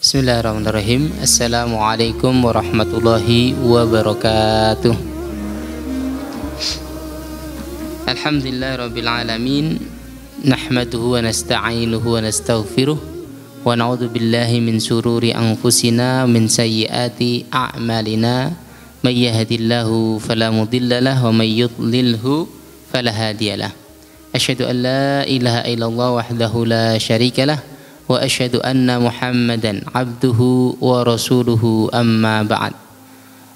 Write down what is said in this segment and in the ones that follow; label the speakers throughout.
Speaker 1: Bismillahirrahmanirrahim. Assalamualaikum warahmatullahi wabarakatuh. Alhamdulillahirabbil alamin. Nahmaduhu wa nasta'inuhu wa nastaghfiruh wa na'udzu billahi min syururi anfusina min sayyiati a'malina. May yahdihillahu fala mudhillalah wa may yudlilhu fala hadiyalah. Asyhadu an la ilaha illallah wahdahu la syarikalah wa asyhadu anna Muhammadan abduhu wa rasuluhu amma ba'd.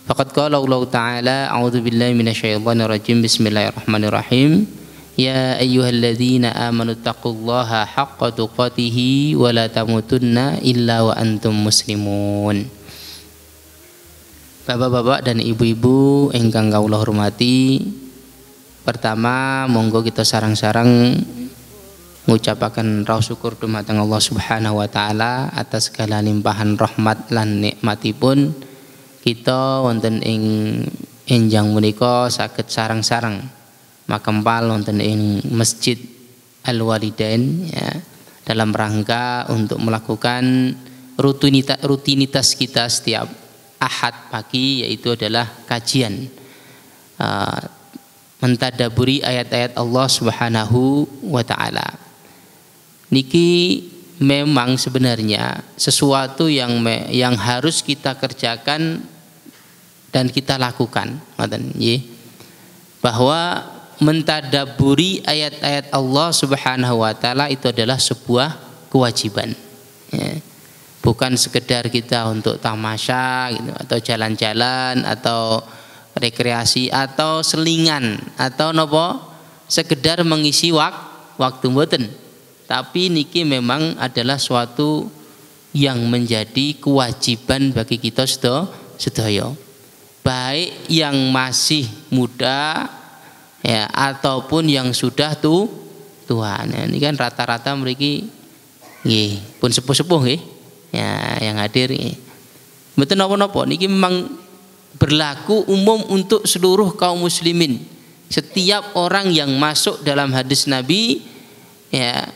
Speaker 1: Faqad qala Allah Ta'ala a'udzu billahi minasyaitonir rajim. Bismillahirrahmanirrahim. Ya ayyuhalladzina amanu taqullaha haqqa tuqatih wa la tamutunna illa wa antum muslimun. Bapak-bapak dan ibu-ibu ingkang kawula hormati, pertama monggo kita sarang-sarang mengucapkan rasa syukur dumateng Allah Subhanahu wa taala atas segala limpahan rahmat lan nikmatipun. Kita wonten ing enjang menika saged sareng-sareng makempal wonten ing Masjid Al-Walidain ya, dalam rangka untuk melakukan rutinitas kita setiap Ahad pagi, yaitu adalah kajian mentadaburi ayat-ayat Allah Subhanahu wa taala. Niki memang sebenarnya sesuatu yang harus kita kerjakan dan kita lakukan, bahwa mentadaburi ayat-ayat Allah Subhanahu wa taala itu adalah sebuah kewajiban, ya. Bukan sekedar kita untuk tamasya gitu, atau jalan-jalan atau rekreasi atau selingan atau nopo sekedar mengisi waktu mboten. Tapi niki memang adalah suatu yang menjadi kewajiban bagi kita sedaya, baik yang masih muda ya ataupun yang sudah tua. Nah, ini kan rata-rata mriki nggih pun sepuh-sepuh nggih ya yang hadir nggih. Mboten napa-napa niki memang berlaku umum untuk seluruh kaum muslimin. Setiap orang yang masuk dalam hadis Nabi ya,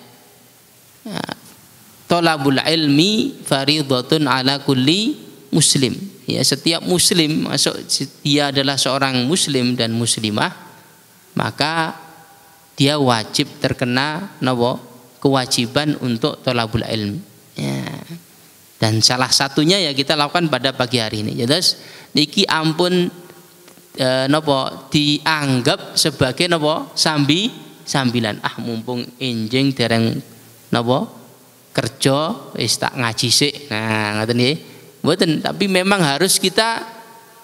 Speaker 1: thalabul ilmi fardhatun ala kulli muslim. Ya, setiap muslim masuk, dia adalah seorang muslim dan muslimah, maka dia wajib terkena napa? Kewajiban untuk thalabul ilmi. Ya. Dan salah satunya ya kita lakukan pada pagi hari ini. Ya, terus niki ampun napa dianggap sebagai napa? Sambilan. Mumpung enjing dereng napa kerja wis tak ngaji sik. Nah, ngoten nggih. Mboten, tapi memang harus kita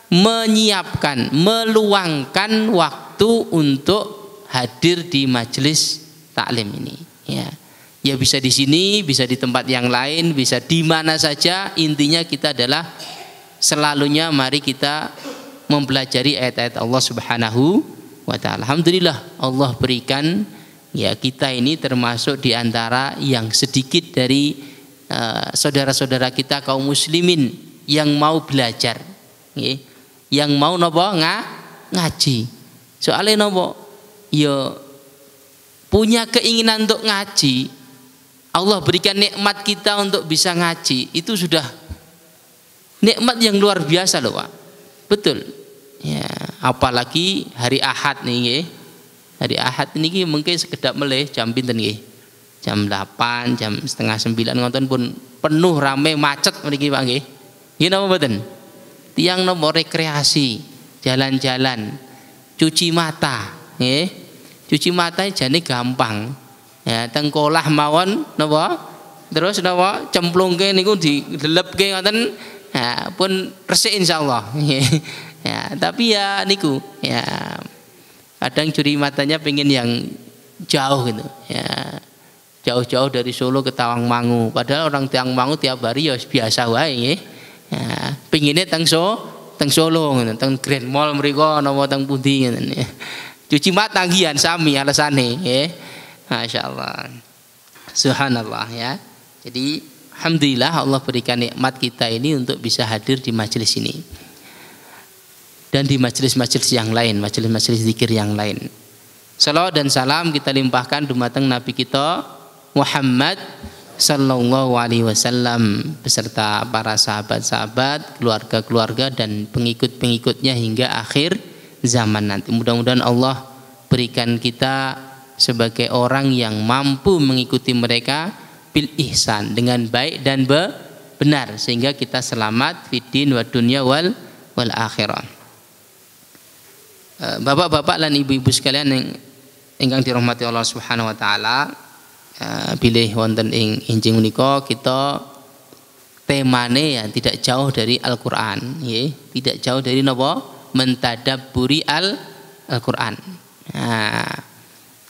Speaker 1: menyiapkan, meluangkan waktu untuk hadir di majelis taklim ini, ya. Ya bisa di sini, bisa di tempat yang lain, bisa di mana saja. Intinya kita adalah selalunya mari kita mempelajari ayat-ayat Allah Subhanahu wa taala. Alhamdulillah Allah berikan ya kita ini termasuk di antara yang sedikit dari saudara-saudara kita kaum muslimin yang mau belajar, ya, yang mau nopo ngaji. Soalnya nopo ya punya keinginan untuk ngaji. Allah berikan nikmat kita untuk bisa ngaji, itu sudah nikmat yang luar biasa loh Pak. Betul. Ya, apalagi hari Ahad nih, hari Ahad ini mungkin sekedap meleh jam pinten nggih? Jam 8, jam setengah 9 ngoten pun penuh rame macet mriki Pak nggih. Nggih napa mboten? Tiang nomor rekreasi, jalan-jalan, cuci mata, nggih. Cuci mata jane gampang. Ya, tengkolah mawon napa? Terus napa? Cemplungke niku didelepke ngoten. Ya, pun resik insyaallah. Ya, tapi ya niku ya kadang curi matanya pengen yang jauh gitu ya, jauh-jauh dari Solo ke Tawangmangu, padahal orang Tawangmangu tiap hari ya biasa wae ya, pengennya teng Solo gitu, teng Grand Mall mriko napa teng pundi gitu ya. Cuci mata gian sami alasane ya. Masyaallah, subhanallah ya. Jadi alhamdulillah Allah berikan nikmat kita ini untuk bisa hadir di majelis ini dan di majelis-majelis yang lain, majelis-majelis zikir yang lain. Salawat dan salam kita limpahkan dumateng Nabi kita Muhammad sallallahu alaihi wasallam beserta para sahabat-sahabat, keluarga-keluarga dan pengikut-pengikutnya hingga akhir zaman nanti. Mudah-mudahan Allah berikan kita sebagai orang yang mampu mengikuti mereka bil ihsan, dengan baik dan benar, sehingga kita selamat fid din wa dunya wal akhirah. Bapak-bapak dan ibu-ibu sekalian yang ingkang dirahmati Allah Subhanahu wa taala, bilih wonten ing injing menika kita temane ya tidak jauh dari Al-Qur'an, nggih, tidak jauh dari napa? Mentadabburi Al-Qur'an. Nah,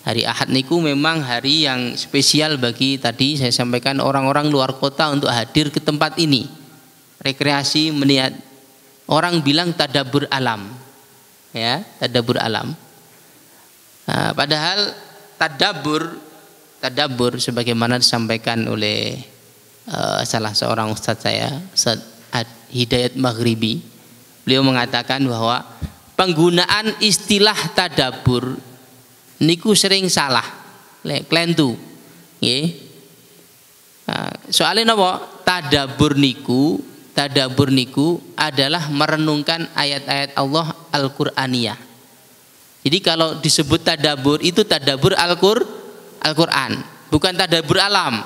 Speaker 1: hari Ahad niku memang hari yang spesial bagi tadi saya sampaikan orang-orang luar kota untuk hadir ke tempat ini. Rekreasi, meniat. Orang bilang tadabbur alam. Ya, tadabbur alam. Nah, padahal tadabbur sebagaimana disampaikan oleh salah seorang ustadz saya, Ustadz Hidayat Maghribi. Beliau mengatakan bahwa penggunaan istilah tadabbur niku sering salah, klentu, nggih. Soalnya napa? Tadabbur niku adalah merenungkan ayat-ayat Allah Al-Qur'aniyah. Jadi kalau disebut tadabbur itu tadabbur Al-Qur'an, bukan tadabbur alam.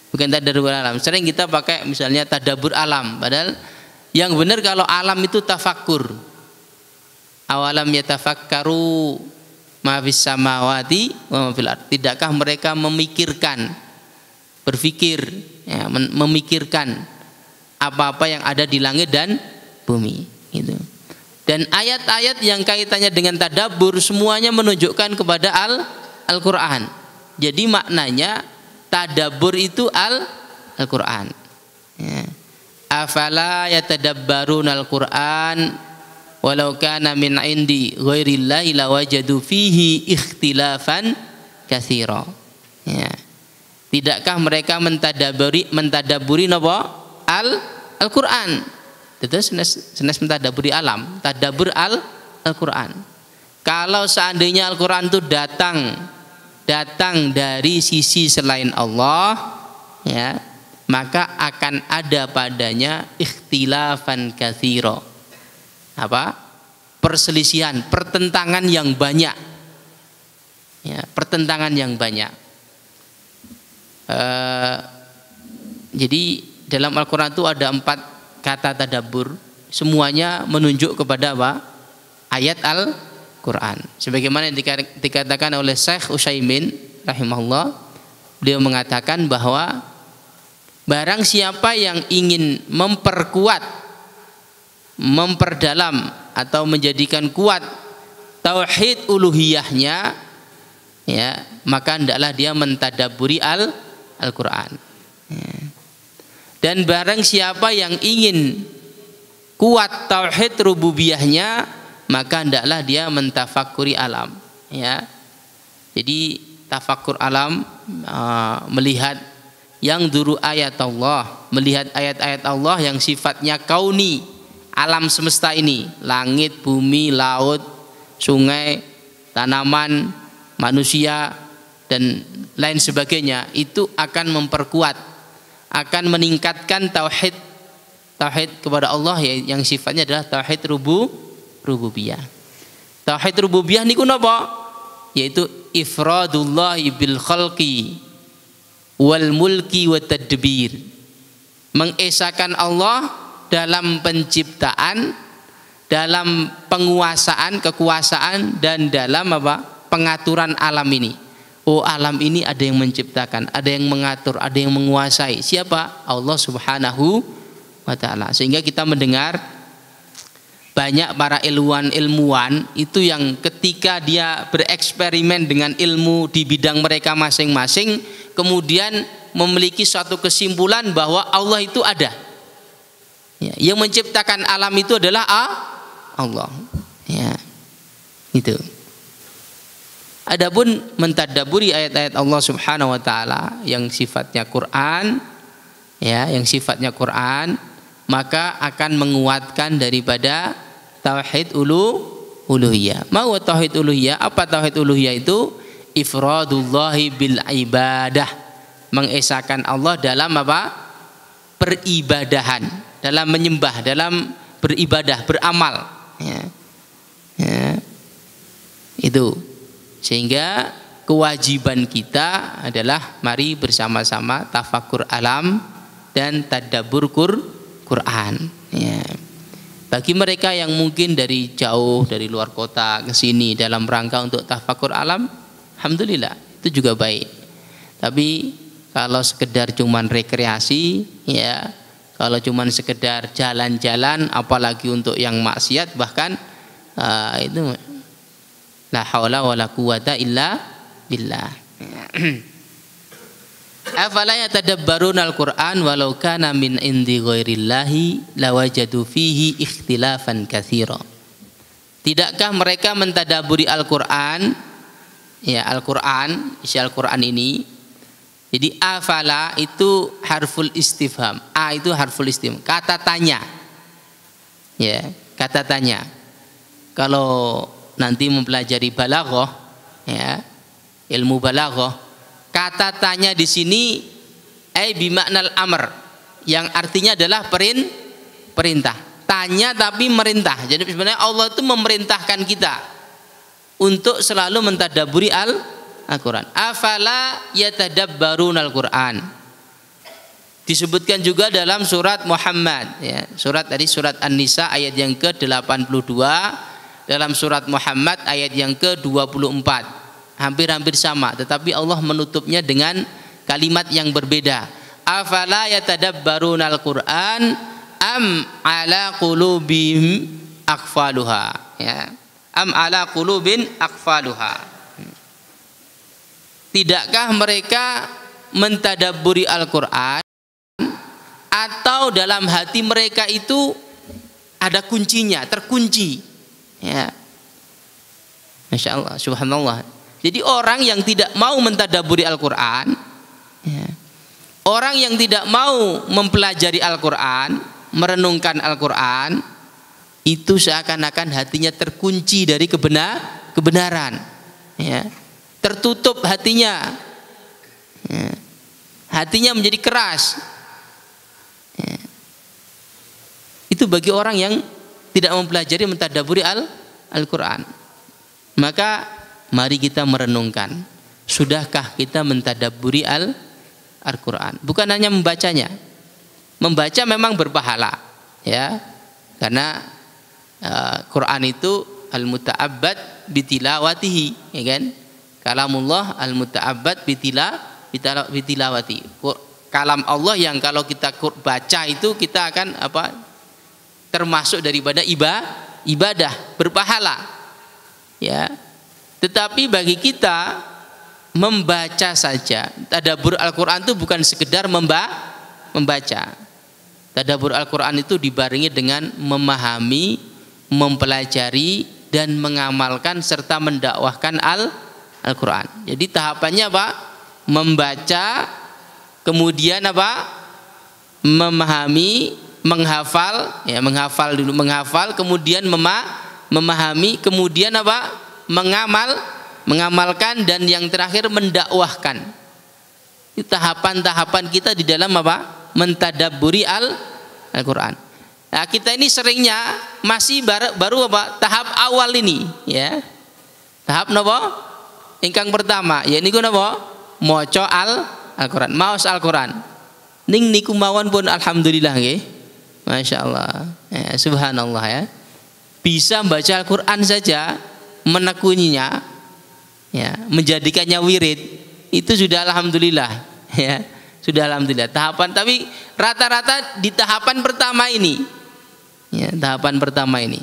Speaker 1: Bukan tadabbur alam. Sering kita pakai misalnya tadabbur alam, padahal yang benar kalau alam itu tafakkur. Awalam yatafakkaru ma fis samawati wa ma fil ard. Tidakkah mereka memikirkan, berpikir, ya, memikirkan apa-apa yang ada di langit dan bumi, gitu. Dan ayat-ayat yang kaitannya dengan tadabbur semuanya menunjukkan kepada Al-Qur'an. Jadi maknanya tadabbur itu Al-Qur'an. Ya. Afala yatadabbaruna al-Qur'an walau kana min indi ghairillahi lawajadu fihi ikhtilafan katsira. Ya. Tidakkah mereka mentadabburi napa? Al-Qur'an. Terus senes mentadabburi alam, tadabbur Al-Qur'an. Kalau seandainya Al-Qur'an itu datang dari sisi selain Allah, ya, maka akan ada padanya ikhtilafan katsira. Apa? Perselisihan, pertentangan yang banyak. Ya, pertentangan yang banyak. Jadi dalam Al-Qur'an itu ada 4 kata tadabbur, semuanya menunjuk kepada apa? Ayat Al-Qur'an. Sebagaimana yang dikatakan oleh Syekh Utsaimin rahimahullah, beliau mengatakan bahwa barang siapa yang ingin memperkuat, memperdalam atau menjadikan kuat tauhid uluhiyahnya, ya, maka hendaklah dia mentadabburi Al-Qur'an. Ya. Dan barang siapa yang ingin kuat tauhid rububiyahnya, maka hendaklah dia mentafakuri alam, ya. Jadi tafakkur alam, melihat yang duru ayat Allah, melihat ayat-ayat Allah yang sifatnya kauni, alam semesta ini, langit, bumi, laut, sungai, tanaman, manusia dan lain sebagainya, itu akan memperkuat, akan meningkatkan tauhid kepada Allah yang sifatnya adalah tauhid rububiyah. Tauhid rububiyah niku napa? Yaitu ifradullahi bil khalqi wal mulki wa tadbir. Mengesakan Allah dalam penciptaan, dalam penguasaan, kekuasaan, dan dalam apa? Pengaturan alam ini. Oh, alam ini ada yang menciptakan, ada yang mengatur, ada yang menguasai. Siapa? Allah Subhanahu wa ta'ala. Sehingga kita mendengar banyak para ilmuwan itu yang ketika dia bereksperimen dengan ilmu di bidang mereka masing-masing, kemudian memiliki suatu kesimpulan bahwa Allah itu ada. Ya, yang menciptakan alam itu adalah Allah. Ya, itu. Adapun mentadabburi ayat-ayat Allah Subhanahu wa taala yang sifatnya Quran, ya, yang sifatnya Quran, maka akan menguatkan daripada tauhid uluhiyah. Mau tauhid uluhiyah? Apa tauhid uluhiyah itu? Ifradullahi bil ibadah. mengesahkan Allah dalam apa? Peribadahan, dalam menyembah, dalam beribadah, beramal. Ya. Ya. Itu. Sehingga kewajiban kita adalah mari bersama-sama tafakur alam dan tadabbur Quran. Ya. Bagi mereka yang mungkin dari jauh, dari luar kota ke sini dalam rangka untuk tafakur alam, alhamdulillah, itu juga baik. Tapi kalau sekedar cuman rekreasi, ya, kalau cuman sekedar jalan-jalan, apalagi untuk yang maksiat, bahkan itu la haula wala quwata illa billah. Afala yatadabbaruna al-Qur'an walau kana min indi ghairillahi lawajadu fihi ikhtilafan katsira. Tidakkah mereka mentadaburi Al-Qur'an? Ya, Al-Qur'an, isi Al-Qur'an ini. Jadi afala itu harful istifham. A itu harful istifham, kata tanya. Ya, kata tanya. Kalau nanti mempelajari balaghah, ya, ilmu balaghah, kata tanya di sini bimaknal amr, yang artinya adalah perintah. Tanya tapi merintah. Jadi sebenarnya Allah itu memerintahkan kita untuk selalu mentadabburi Al-Qur'an. Afala yatadabbarun Al-Qur'an. Disebutkan juga dalam surat Muhammad, ya. Surat tadi surat An-Nisa ayat yang ke-82, dalam surat Muhammad ayat yang ke-24. Hampir-hampir sama, tetapi Allah menutupnya dengan kalimat yang berbeda. Afala yatadabbarunal Qur'an am ala qulubihim aqfaluha, ya. Am ala qulubin aqfaluha. Tidakkah mereka mentadabburi Al-Qur'an atau dalam hati mereka itu ada kuncinya, terkunci, ya. Masya Allah, subhanallah. Jadi orang yang tidak mau mentadabburi Al-Qur'an, ya, orang yang tidak mau mempelajari Al-Qur'an, merenungkan Al-Qur'an, itu seakan-akan hatinya terkunci dari kebenaran, ya. Tertutup hatinya, ya. Hatinya menjadi keras, ya. Itu bagi orang yang tidak mempelajari, mentadabburi Al-Qur'an. Maka mari kita merenungkan, sudahkah kita mentadabburi Al-Qur'an? Bukan hanya membacanya. Membaca memang berpahala, ya. Karena Quran itu al-muta'abbad bitilawatihi, ya kan? Kalamullah al-muta'abbad bitilawati. Kalam Allah yang kalau kita baca itu kita akan apa? Termasuk daripada ibadah, berpahala. Ya. Tetapi bagi kita membaca saja, tadabbur Al-Qur'an itu bukan sekedar membaca. Tadabbur Al-Qur'an itu dibarengi dengan memahami, mempelajari dan mengamalkan serta mendakwahkan Al-Qur'an. Jadi tahapannya apa? Membaca, kemudian apa? Memahami, menghafal, ya, menghafal dulu, kemudian memahami, kemudian apa? Mengamalkan, dan yang terakhir mendakwahkan. Itu tahapan-tahapan kita di dalam apa? Mentadabburi Al-Qur'an. Nah, kita ini seringnya masih baru apa? Tahap awal ini, ya. Tahap napa? Ingkang pertama, ya niku napa? Maca Al-Qur'an, maos Al-Qur'an. Ning niku mawon pun alhamdulillah nggih. Masya Allah, ya, subhanallah, ya. Bisa baca Al-Qur'an saja, menekuninya, ya, menjadikannya wirid, itu sudah alhamdulillah, ya, sudah alhamdulillah. Tahapan, tapi rata-rata di tahapan pertama ini, ya, tahapan pertama ini.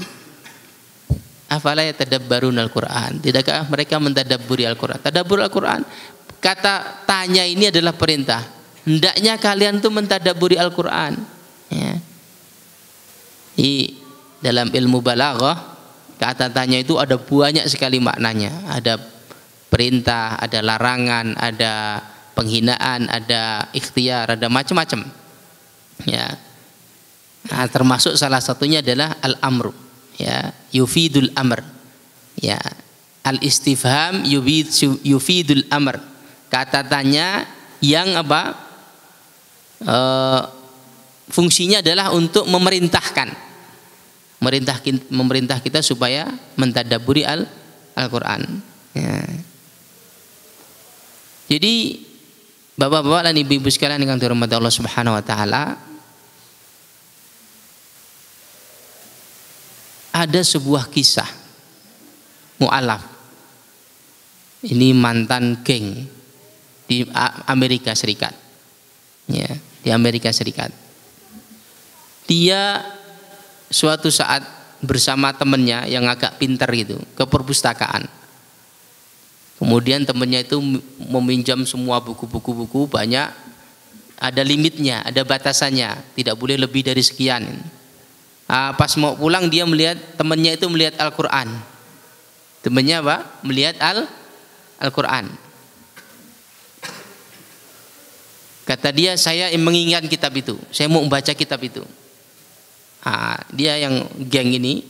Speaker 1: Afala yatadabbaruna Al-Qur'an? Tidakkah mereka mentadabburi Al-Qur'an? Tadabbur Al-Qur'an, kata tanya ini adalah perintah. Hendaknya kalian tuh mentadabburi Al-Qur'an, ya. Di dalam ilmu balaghah, kata tanya itu ada banyak sekali maknanya. Ada perintah, ada larangan, ada penghinaan, ada ikhtiar, ada macam-macam. Ya. Nah, termasuk salah satunya adalah al-amru, ya, yufidul amr. Ya. Al-istifham yufidul amr. Kata tanya yang fungsinya adalah untuk memerintah kita supaya mentadabburi Al-Qur'an. Ya. Jadi bapak-bapak dan ibu-ibu sekalian yang dirahmati Allah Subhanahu wa taala, ada sebuah kisah mu'alaf. Ini mantan geng di Amerika Serikat. Ya, di Amerika Serikat. Dia suatu saat bersama temannya yang agak pintar gitu ke perpustakaan. Kemudian temannya itu meminjam semua buku-buku banyak, ada limitnya, ada batasannya, tidak boleh lebih dari sekian. Pas mau pulang dia melihat temannya itu melihat Al-Qur'an. Temannya melihat Al-Qur'an. Kata dia, saya mengingat kitab itu, saya mau membaca kitab itu. Dia yang geng ini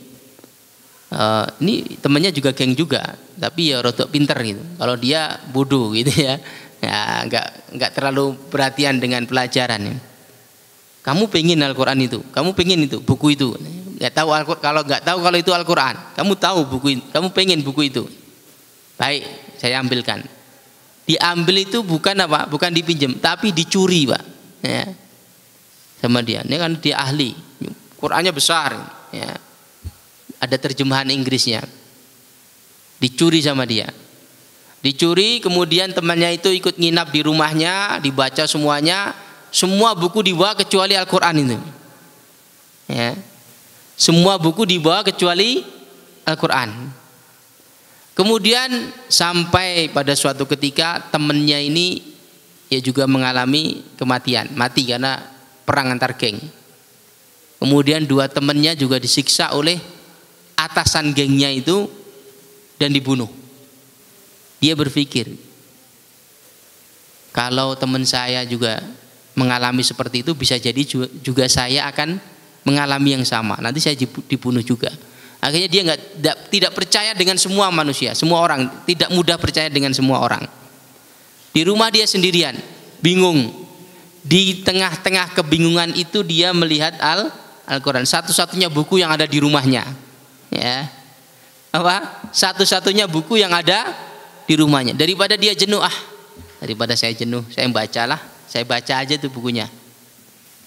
Speaker 1: temannya juga geng juga, tapi ya rodok pinter gitu. Kalau dia bodoh gitu ya, nggak terlalu perhatian dengan pelajaran. Kamu pengen Al-Quran itu, kamu pengen itu buku itu, nggak tahu kalau itu Al-Quran, kamu tahu buku itu, kamu pengen buku itu. Baik, saya ambilkan. Diambil itu bukan dipinjam, tapi dicuri, Pak. Ya. Sama dia. Ini kan dia ahli, Qurannya besar, ya. Ada terjemahan Inggrisnya. Dicuri sama dia. Dicuri, kemudian temannya itu ikut nginap di rumahnya, dibaca semuanya, semua buku dibawa kecuali Al-Quran itu. Ya. Semua buku dibawa kecuali Al-Quran. Kemudian sampai pada suatu ketika temannya ini ya juga mengalami kematian, mati karena perang antar geng. Kemudian dua temannya juga disiksa oleh atasan gengnya itu dan dibunuh. Dia berpikir, kalau teman saya juga mengalami seperti itu, bisa jadi juga saya akan mengalami yang sama. Nanti saya dibunuh juga. Akhirnya dia tidak percaya dengan semua manusia, semua orang, tidak mudah percaya dengan semua orang. Di rumah dia sendirian, bingung. Di tengah-tengah kebingungan itu dia melihat Al-Quran, satu-satunya buku yang ada di rumahnya. Ya, satu-satunya buku yang ada di rumahnya. Daripada dia jenuh, daripada saya jenuh, saya baca aja tuh bukunya.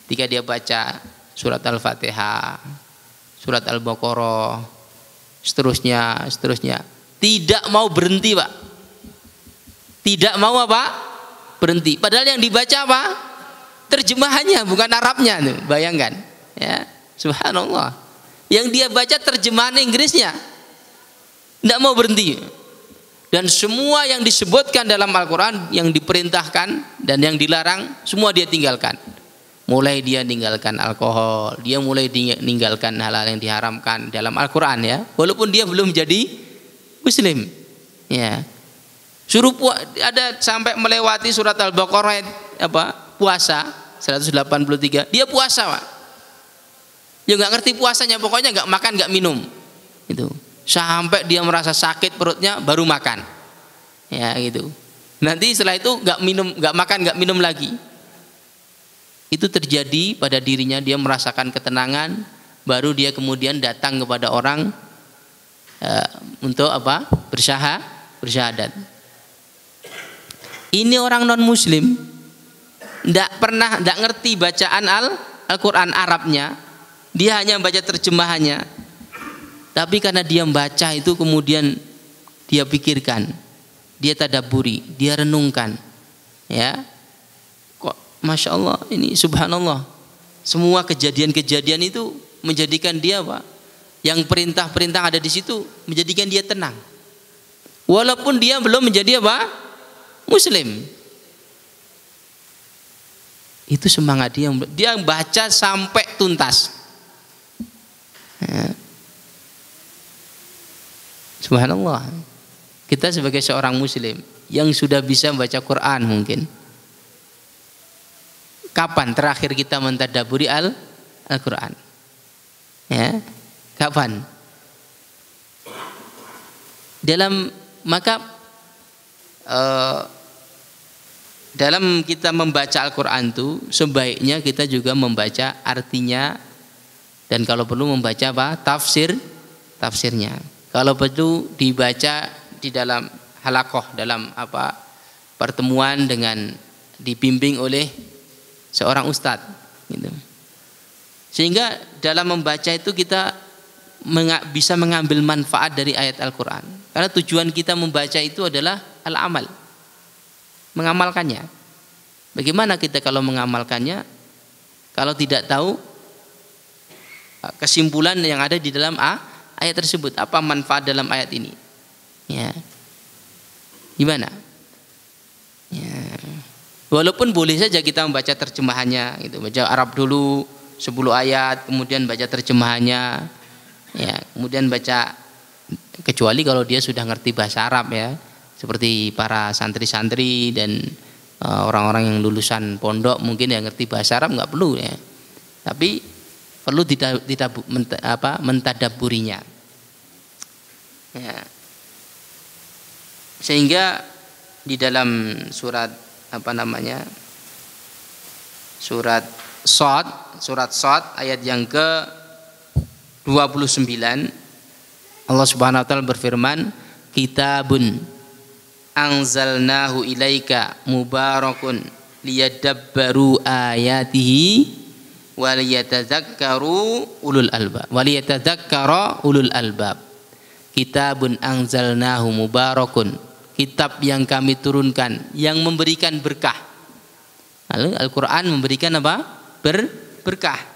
Speaker 1: Ketika dia baca surat Al-Fatihah, surat Al-Baqarah, seterusnya, tidak mau berhenti, Pak. Tidak mau berhenti. Padahal yang dibaca terjemahannya, bukan Arabnya tuh. Bayangkan, ya, subhanallah. Yang dia baca terjemahan Inggrisnya, tidak mau berhenti. Dan semua yang disebutkan dalam Al-Quran, yang diperintahkan dan yang dilarang, semua dia tinggalkan. Mulai dia tinggalkan alkohol, dia mulai meninggalkan hal-hal yang diharamkan dalam Al-Quran, ya. Walaupun dia belum jadi Muslim, ya. Ada sampai melewati surat Al-Baqarah puasa 183, dia puasa, Pak. Ya nggak ngerti puasanya, pokoknya nggak makan nggak minum itu sampai dia merasa sakit perutnya baru makan, ya gitu. Nanti setelah itu nggak makan nggak minum lagi. Itu terjadi pada dirinya, dia merasakan ketenangan, baru dia kemudian datang kepada orang untuk bersyahadat. Ini orang non Muslim, nggak ngerti bacaan Al-Quran Arabnya. Dia hanya baca terjemahannya, tapi karena dia membaca itu kemudian dia pikirkan, dia tadabburi, dia renungkan, ya, kok masya Allah, ini subhanallah, semua kejadian-kejadian itu menjadikan dia yang perintah-perintah ada di situ menjadikan dia tenang, walaupun dia belum menjadi Muslim. Itu semangat dia baca sampai tuntas. Ya. Subhanallah, kita sebagai seorang Muslim yang sudah bisa membaca Quran, mungkin kapan terakhir kita mentadabburi Al-Quran? Ya, kapan? dalam kita membaca Al-Quran itu sebaiknya kita juga membaca artinya, dan kalau perlu membaca apa? Tafsirnya. Kalau perlu dibaca di dalam halakoh, dalam apa pertemuan dengan dibimbing oleh seorang ustadz gitu. Sehingga dalam membaca itu kita bisa mengambil manfaat dari ayat Al-Quran, karena tujuan kita membaca itu adalah al-amal, mengamalkannya. Bagaimana kita kalau mengamalkannya kalau tidak tahu kesimpulan yang ada di dalam ayat tersebut, apa manfaat dalam ayat ini, ya gimana ya. Walaupun boleh saja kita membaca terjemahannya gitu, baca Arab dulu 10 ayat kemudian baca terjemahannya, ya kemudian baca, kecuali kalau dia sudah ngerti bahasa Arab ya, seperti para santri-santri dan orang-orang yang lulusan pondok mungkin yang ngerti bahasa Arab nggak perlu ya, tapi perlu mentadabburinya ya. Sehingga di dalam surat surat Shad ayat yang ke 29 Allah Subhanahu wa taala berfirman, kitabun anzalnahu ilaika mubarakun liyadabbaru ayatihi waliyatadzakkaru ulul albab. Kitabun anzalnahu mubarakun, kitab yang kami turunkan yang memberikan berkah. Lalu Al-Quran memberikan apa? Berkah.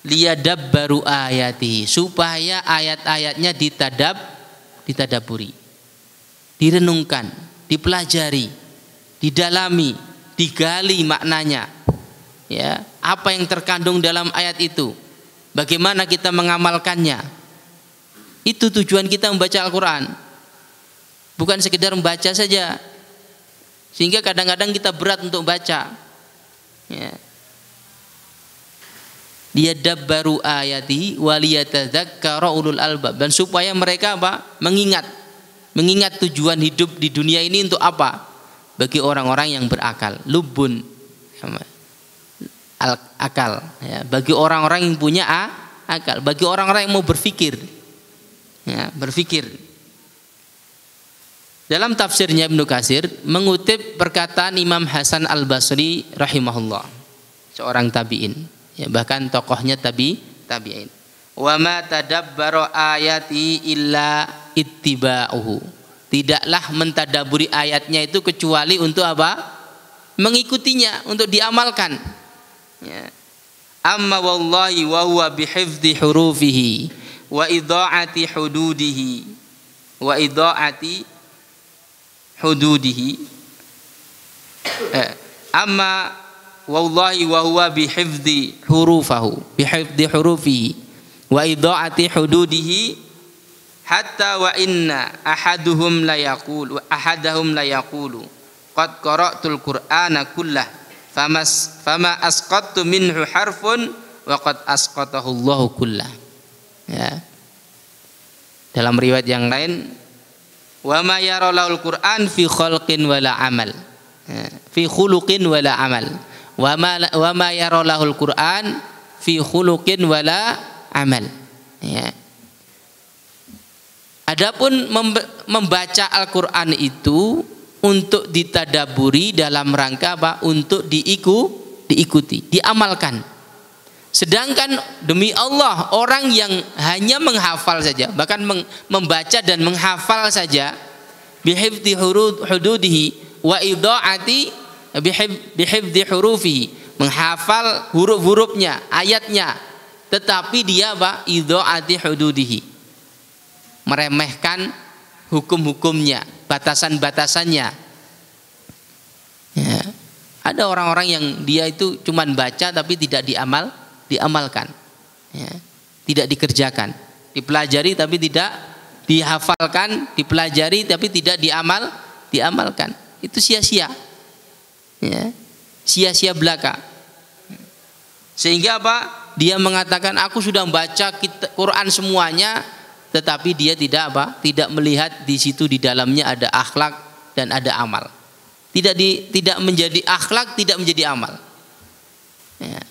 Speaker 1: Liyadabbaru ayatihi, supaya ayat-ayatnya ditadaburi, direnungkan, dipelajari, didalami, digali maknanya. Ya, apa yang terkandung dalam ayat itu? Bagaimana kita mengamalkannya? Itu tujuan kita membaca Al-Quran. Bukan sekedar membaca saja. Sehingga kadang-kadang kita berat untuk baca. Ya. Liyadabbaru ayatihi waliyatadzakkara ulul albab, dan supaya mereka apa? Mengingat tujuan hidup di dunia ini untuk apa? Bagi orang-orang yang berakal, lubun akal ya. Bagi orang-orang yang punya akal, bagi orang-orang yang mau berpikir ya, berpikir. Dalam tafsirnya Ibnu Katsir mengutip perkataan Imam Hasan Al-Basri rahimahullah, seorang tabi'in ya, bahkan tokohnya tabi'in. Wa ma tadabbara ayati illa ittiba'uhu. Tidaklah mentadaburi ayatnya itu kecuali untuk apa? Mengikutinya, untuk diamalkan. Ya. Amma wallahi wa huwa bihifdzi hurufihi wa idha'ati hududihi amma wallahi wa huwa bihifdzi hurufihi wa idha'ati hududihi hatta wa inna ahadahum la yaqulu qad qara'tul qur'ana kullah fama asqattu minhu harfun wa qad asqatahu Allahu kullah ya. Dalam riwayat yang lain, wa ma yaralul Qur'an fi khalqin wala amal ya, fi khuluqin wala amal, wa ma yaralul Qur'an fi khuluqin wala amal ya. Adapun membaca Al-Qur'an itu untuk ditadaburi dalam rangka apa? Untuk diikuti, diamalkan. Sedangkan demi Allah, orang yang hanya menghafal saja, bahkan membaca dan menghafal saja, bihifdzi hududihi wa idha'ati bihifdzi hurufihi, menghafal huruf-hurufnya, ayatnya, tetapi dia apa? Idha'ati hududihi, meremehkan hukum-hukumnya, batasan-batasannya ya. Ada orang-orang yang dia itu cuman baca tapi tidak diamalkan ya. Tidak dikerjakan, dipelajari tapi tidak dihafalkan, dipelajari tapi tidak diamalkan. Itu sia-sia ya. Sia-sia belaka. Sehingga apa? Dia mengatakan aku sudah membaca Quran semuanya, tetapi dia tidak melihat di situ di dalamnya ada akhlak dan ada amal. tidak menjadi akhlak, tidak menjadi amal. Ya.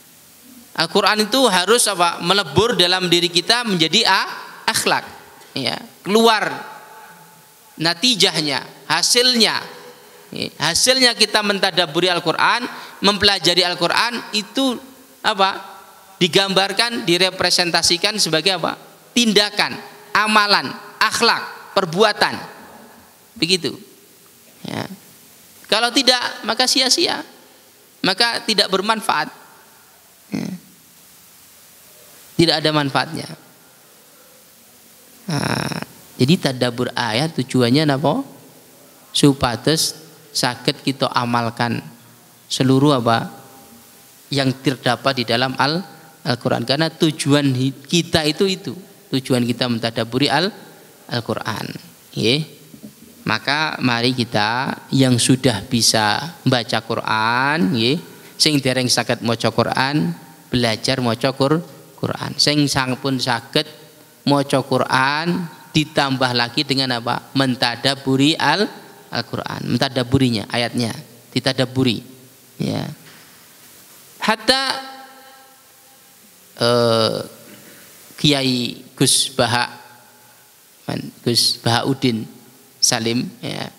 Speaker 1: Al-Quran itu harus apa? Melebur dalam diri kita menjadi akhlak. Ya. Keluar natijahnya, hasilnya. Ya. Hasilnya kita mentadabburi Al-Quran, mempelajari Al-Quran itu apa? Digambarkan, direpresentasikan sebagai apa? Tindakan, amalan, akhlak, perbuatan. Begitu. Ya. Kalau tidak, maka sia-sia, maka tidak bermanfaat. Ya. Tidak ada manfaatnya. Nah, jadi tadabbur ayat tujuannya apa? Supados saged kita amalkan seluruh apa yang terdapat di dalam Al-Quran. Karena tujuan kita itu tujuan kita mentadabburi Al-Quran. Ya. Maka mari kita yang sudah bisa membaca Quran, sing dereng saged maca Quran, belajar maca Quran. Sing sampun saged maca Quran, ditambah lagi dengan apa? Mentadabburi Al-Quran, mentadabburinya, ayatnya, ditadabburi. Ya. Hatta Kiai Gus Bahauddin Salim, ya,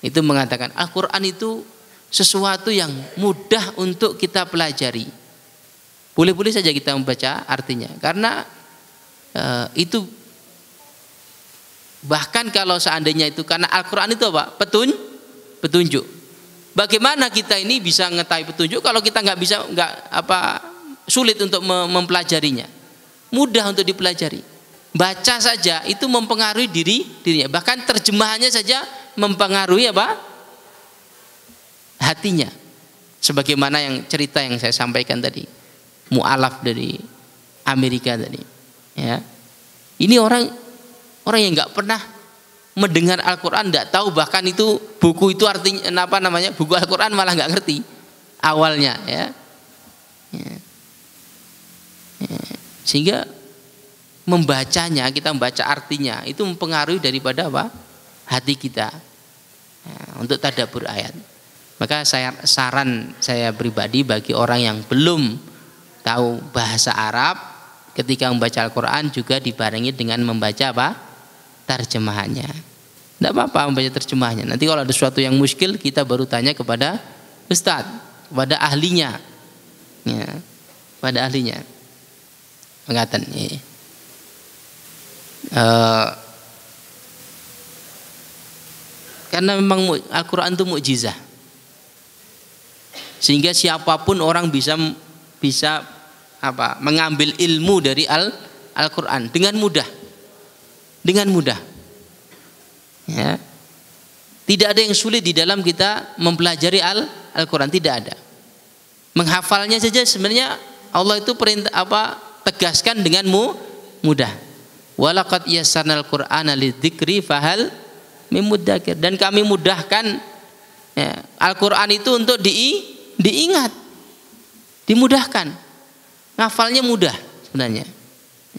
Speaker 1: itu mengatakan Al-Quran itu sesuatu yang mudah untuk kita pelajari. Boleh-boleh saja kita membaca artinya, karena itu bahkan kalau seandainya itu karena Al-Quran itu apa? Petunjuk. Bagaimana kita ini bisa mengetahui petunjuk kalau kita sulit untuk mempelajarinya? Mudah untuk dipelajari. Baca saja itu mempengaruhi dirinya, bahkan terjemahannya saja mempengaruhi apa? Hatinya. Sebagaimana yang cerita yang saya sampaikan tadi, mu'alaf dari Amerika tadi. Ya. Ini orang yang nggak pernah mendengar Al-Quran, nggak tahu bahkan itu buku itu artinya apa namanya, buku Al-Quran, malah nggak ngerti awalnya, ya. Sehingga membacanya, kita membaca artinya itu mempengaruhi daripada apa? Hati kita, untuk tadabbur ayat. Maka saran saya pribadi bagi orang yang belum tahu bahasa Arab, ketika membaca Al-Quran juga dibarengi dengan membaca apa? Terjemahannya. Tidak apa-apa membaca terjemahannya. Nanti kalau ada sesuatu yang muskil, kita baru tanya kepada ustadz, kepada ahlinya, ya, pada ahlinya. Mengatakan, karena memang Al-Quran itu mukjizah, sehingga siapapun orang bisa mengambil ilmu dari Al-Quran dengan mudah, ya. Tidak ada yang sulit di dalam kita mempelajari Al-Quran, tidak ada. Menghafalnya saja sebenarnya Allah itu tegaskan dengan mudah. Walaqad yassarnal Qur'ana lidzikri fahal mim mudzakir. Dan kami mudahkan, ya, Al-Quran itu untuk diingat, dimudahkan. Ngafalnya mudah sebenarnya,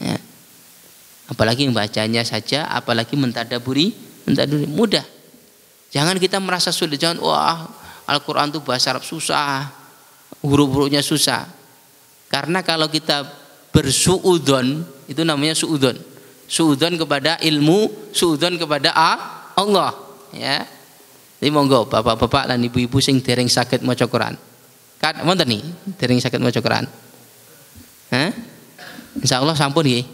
Speaker 1: ya. Apalagi membacanya saja, apalagi mentadabburi mudah. Jangan kita merasa sulit, jangan wah Al-Quran itu bahasa Arab susah, huruf-hurufnya susah. Karena kalau kita bersuudzon, itu namanya suudzon kepada ilmu, suudzon kepada Allah, ya. Jadi monggo bapak-bapak dan ibu-ibu sing dereng saged maca Quran. Kan wonten nih dereng saged maca Quran. Insyaallah sampun nggih.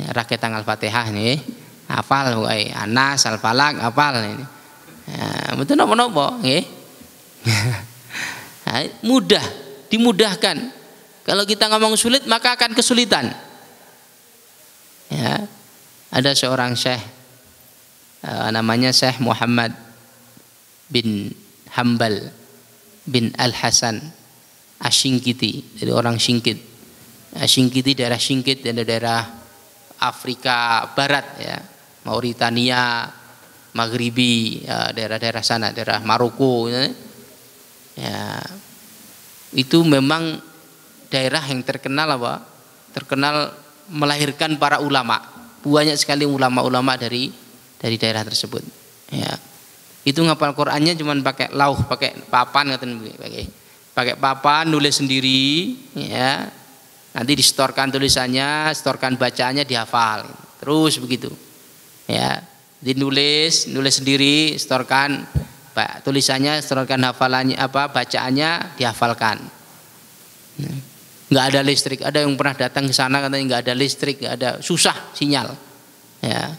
Speaker 1: Ya, rakyat Al-Fatihah nggih. Hafal wae, Anas, Al-Falaq hafal ini. Ya, mboten napa-napa nggih. Mudah, dimudahkan. Kalau kita ngomong sulit maka akan kesulitan. Ya. Ada seorang syekh, namanya Syekh Muhammad bin Hambal bin Al-Hasan Asy-Syinkiti, dari orang Syinkit. Syinkiti, daerah Syinkit, daerah Afrika Barat, ya, Mauritania, Maghribi, ya, daerah-daerah sana, daerah Maroko, ya. Ya, itu memang daerah yang terkenal melahirkan para ulama. Banyak sekali ulama-ulama dari daerah tersebut, ya. Itu ngapal Qur'annya cuman pakai lauh, pakai papan ngaten pakai papan nulis sendiri ya. Nanti distorkan tulisannya, setorkan bacaannya dihafal. Terus begitu. Ya. Dinulis sendiri, setorkan tulisannya, setorkan hafalannya bacaannya dihafalkan. Nggak ada listrik. Ada yang pernah datang ke sana katanya nggak ada listrik, nggak ada, susah sinyal. Ya.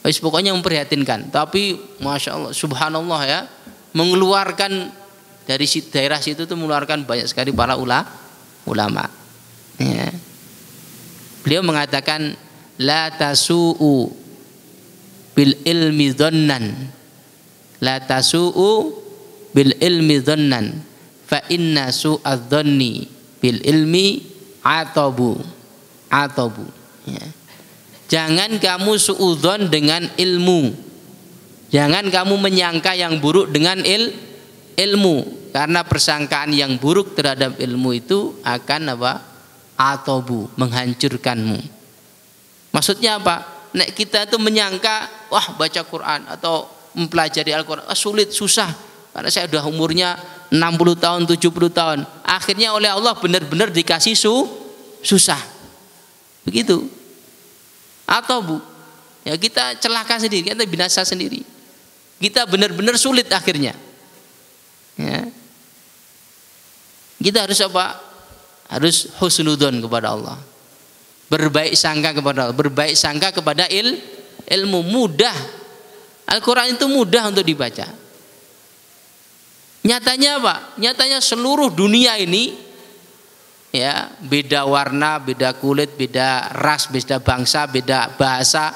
Speaker 1: Pokoknya memprihatinkan. Tapi masya Allah, subhanallah ya, mengeluarkan dari daerah situ tuh mengeluarkan banyak sekali para ulama. Ya. Beliau mengatakan la tasu'u bil ilmi dhannan, la tasu'u bil ilmi dhannan, fa inna su'adh dhanni bil ilmi atabu. Ya. Jangan kamu suudzon dengan ilmu. Jangan kamu menyangka yang buruk dengan ilmu, karena persangkaan yang buruk terhadap ilmu itu akan Atabu, menghancurkanmu. Maksudnya apa? Nek kita itu menyangka wah baca Quran atau mempelajari Al-Quran sulit, susah, karena saya sudah umurnya 60 tahun, 70 tahun. Akhirnya oleh Allah benar-benar dikasih susah. Begitu. Atau ya kita celaka sendiri, kita binasa sendiri. Kita benar-benar sulit akhirnya. Ya. Kita harus apa? Harus husnudzon kepada Allah. Berbaik sangka kepada Allah, berbaik sangka kepada ilmu. Mudah. Al-Quran itu mudah untuk dibaca. Nyatanya apa? Nyatanya seluruh dunia ini ya, beda warna, beda kulit, beda ras, beda bangsa, beda bahasa,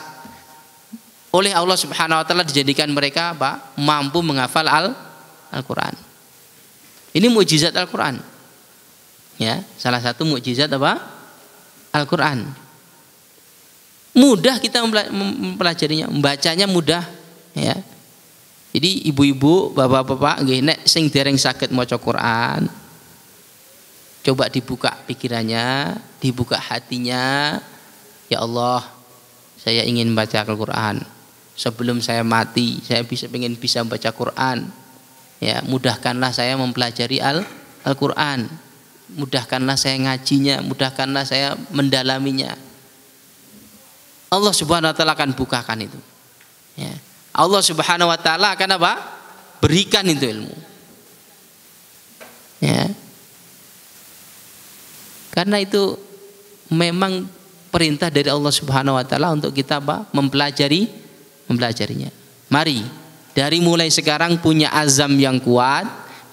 Speaker 1: oleh Allah Subhanahu wa taala dijadikan mereka apa? Mampu menghafal Al-Quran. Ini mukjizat Al-Quran. Ya, salah satu mukjizat apa? Al-Quran. Mudah kita mempelajarinya, membacanya mudah ya. Jadi ibu-ibu, bapak-bapak nggih nek sing dereng saged maca Quran, coba dibuka pikirannya, dibuka hatinya. Ya Allah, saya ingin baca Al-Quran. Sebelum saya mati, saya ingin bisa baca Quran. Ya, mudahkanlah saya mempelajari Al-Quran. Mudahkanlah saya ngajinya, mudahkanlah saya mendalaminya. Allah Subhanahu wa taala akan bukakan itu. Ya. Allah Subhanahu wa taala akan apa? Berikan itu ilmu. Ya. Karena itu memang perintah dari Allah Subhanahu wa taala untuk kita apa? Mempelajarinya. Mari dari mulai sekarang punya azam yang kuat,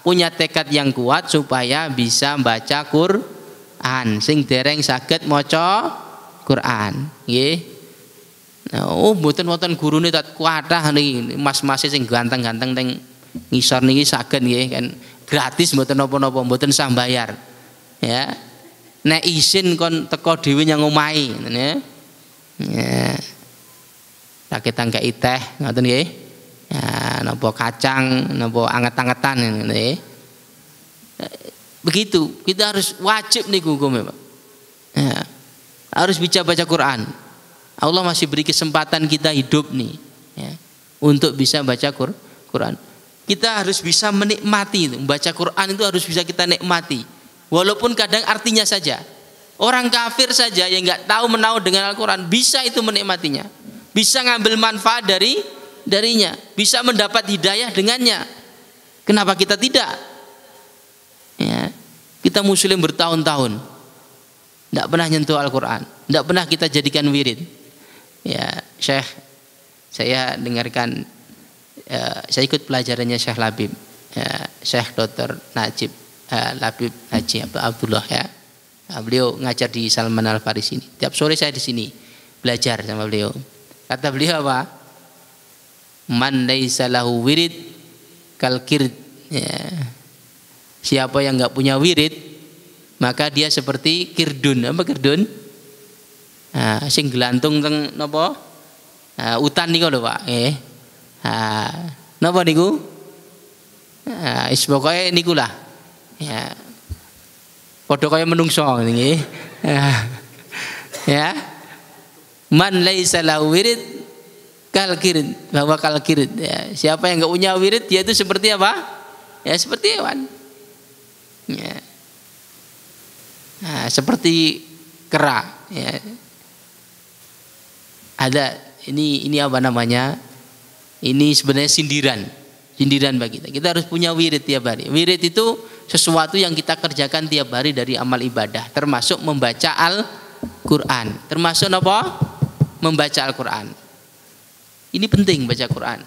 Speaker 1: punya tekad yang kuat supaya bisa baca Quran. Sing dereng saged maca Quran, nggih. Nah, mboten wonten gurune tak kuatah niki, mas-mas sing ganteng-ganteng teng ngisor niki saged nggih kan gratis, mboten napa-napa, mboten sah bayar. Ya. Nek izin kon teko dhewe nyang omahe ngoten ya. Ya. Tak tangkei teh ngoten nggih. Ya, napa kacang, napa anget-angetan ngoten nggih. Begitu, kita harus wajib niku hukumnya, Pak. Ya. Harus bisa baca Quran. Allah masih beri kesempatan kita hidup nih ya, untuk bisa baca Quran. Kita harus bisa menikmati itu. Membaca Quran itu harus bisa kita nikmati. Walaupun kadang artinya saja. Orang kafir saja yang nggak tahu menahu dengan Al-Quran bisa itu menikmatinya. Bisa ngambil manfaat darinya. Bisa mendapat hidayah dengannya. Kenapa kita tidak? Ya, kita muslim bertahun-tahun tidak pernah nyentuh Al-Quran, tidak pernah kita jadikan wirid. Ya, Syekh, saya dengarkan, saya ikut pelajarannya Syekh Labib, ya, Syekh Dr. Najib Labib Haji Abdullah ya. Nah, beliau ngajar di Salman Al Farisi ini. Tiap sore saya di sini belajar sama beliau. Kata beliau apa? Man laisa lahu wirid kal kird. Ya. Siapa yang enggak punya wirid, maka dia seperti kirdun. Apa kirdun? Nah, sing gelantung teng napa? Utan niku lho, Pak. Napa niku? Wis pokoke niku lah. Ya. Padha kaya menungso nggih. Ya. Man laisa lahu wirid kalkirin, bahwa kalkirin ya, siapa yang enggak punya wirid dia itu seperti apa? Ya seperti hewan. Ya. Nah, seperti kera ya. Ada ini apa namanya? Ini sebenarnya sindiran bagi kita. Kita harus punya wirid tiap hari. Wirid itu sesuatu yang kita kerjakan tiap hari dari amal ibadah, termasuk membaca Al-Qur'an. Termasuk apa? Membaca Al-Qur'an. Ini penting baca Quran.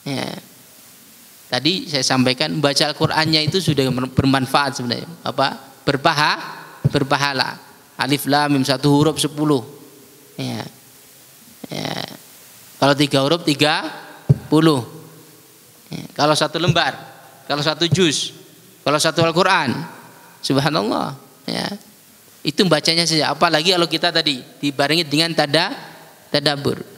Speaker 1: Ya. Tadi saya sampaikan baca Al-Qur'annya itu sudah bermanfaat sebenarnya. Apa? Berpahala. Alif lam mim 1 huruf 10. Ya. Ya. Kalau 3 huruf 30. Ya. Kalau 1 lembar, kalau 1 juz, kalau 1 Al-Qur'an. Subhanallah. Ya. Itu bacanya saja. Apalagi kalau kita tadi dibarengi dengan tadabbur.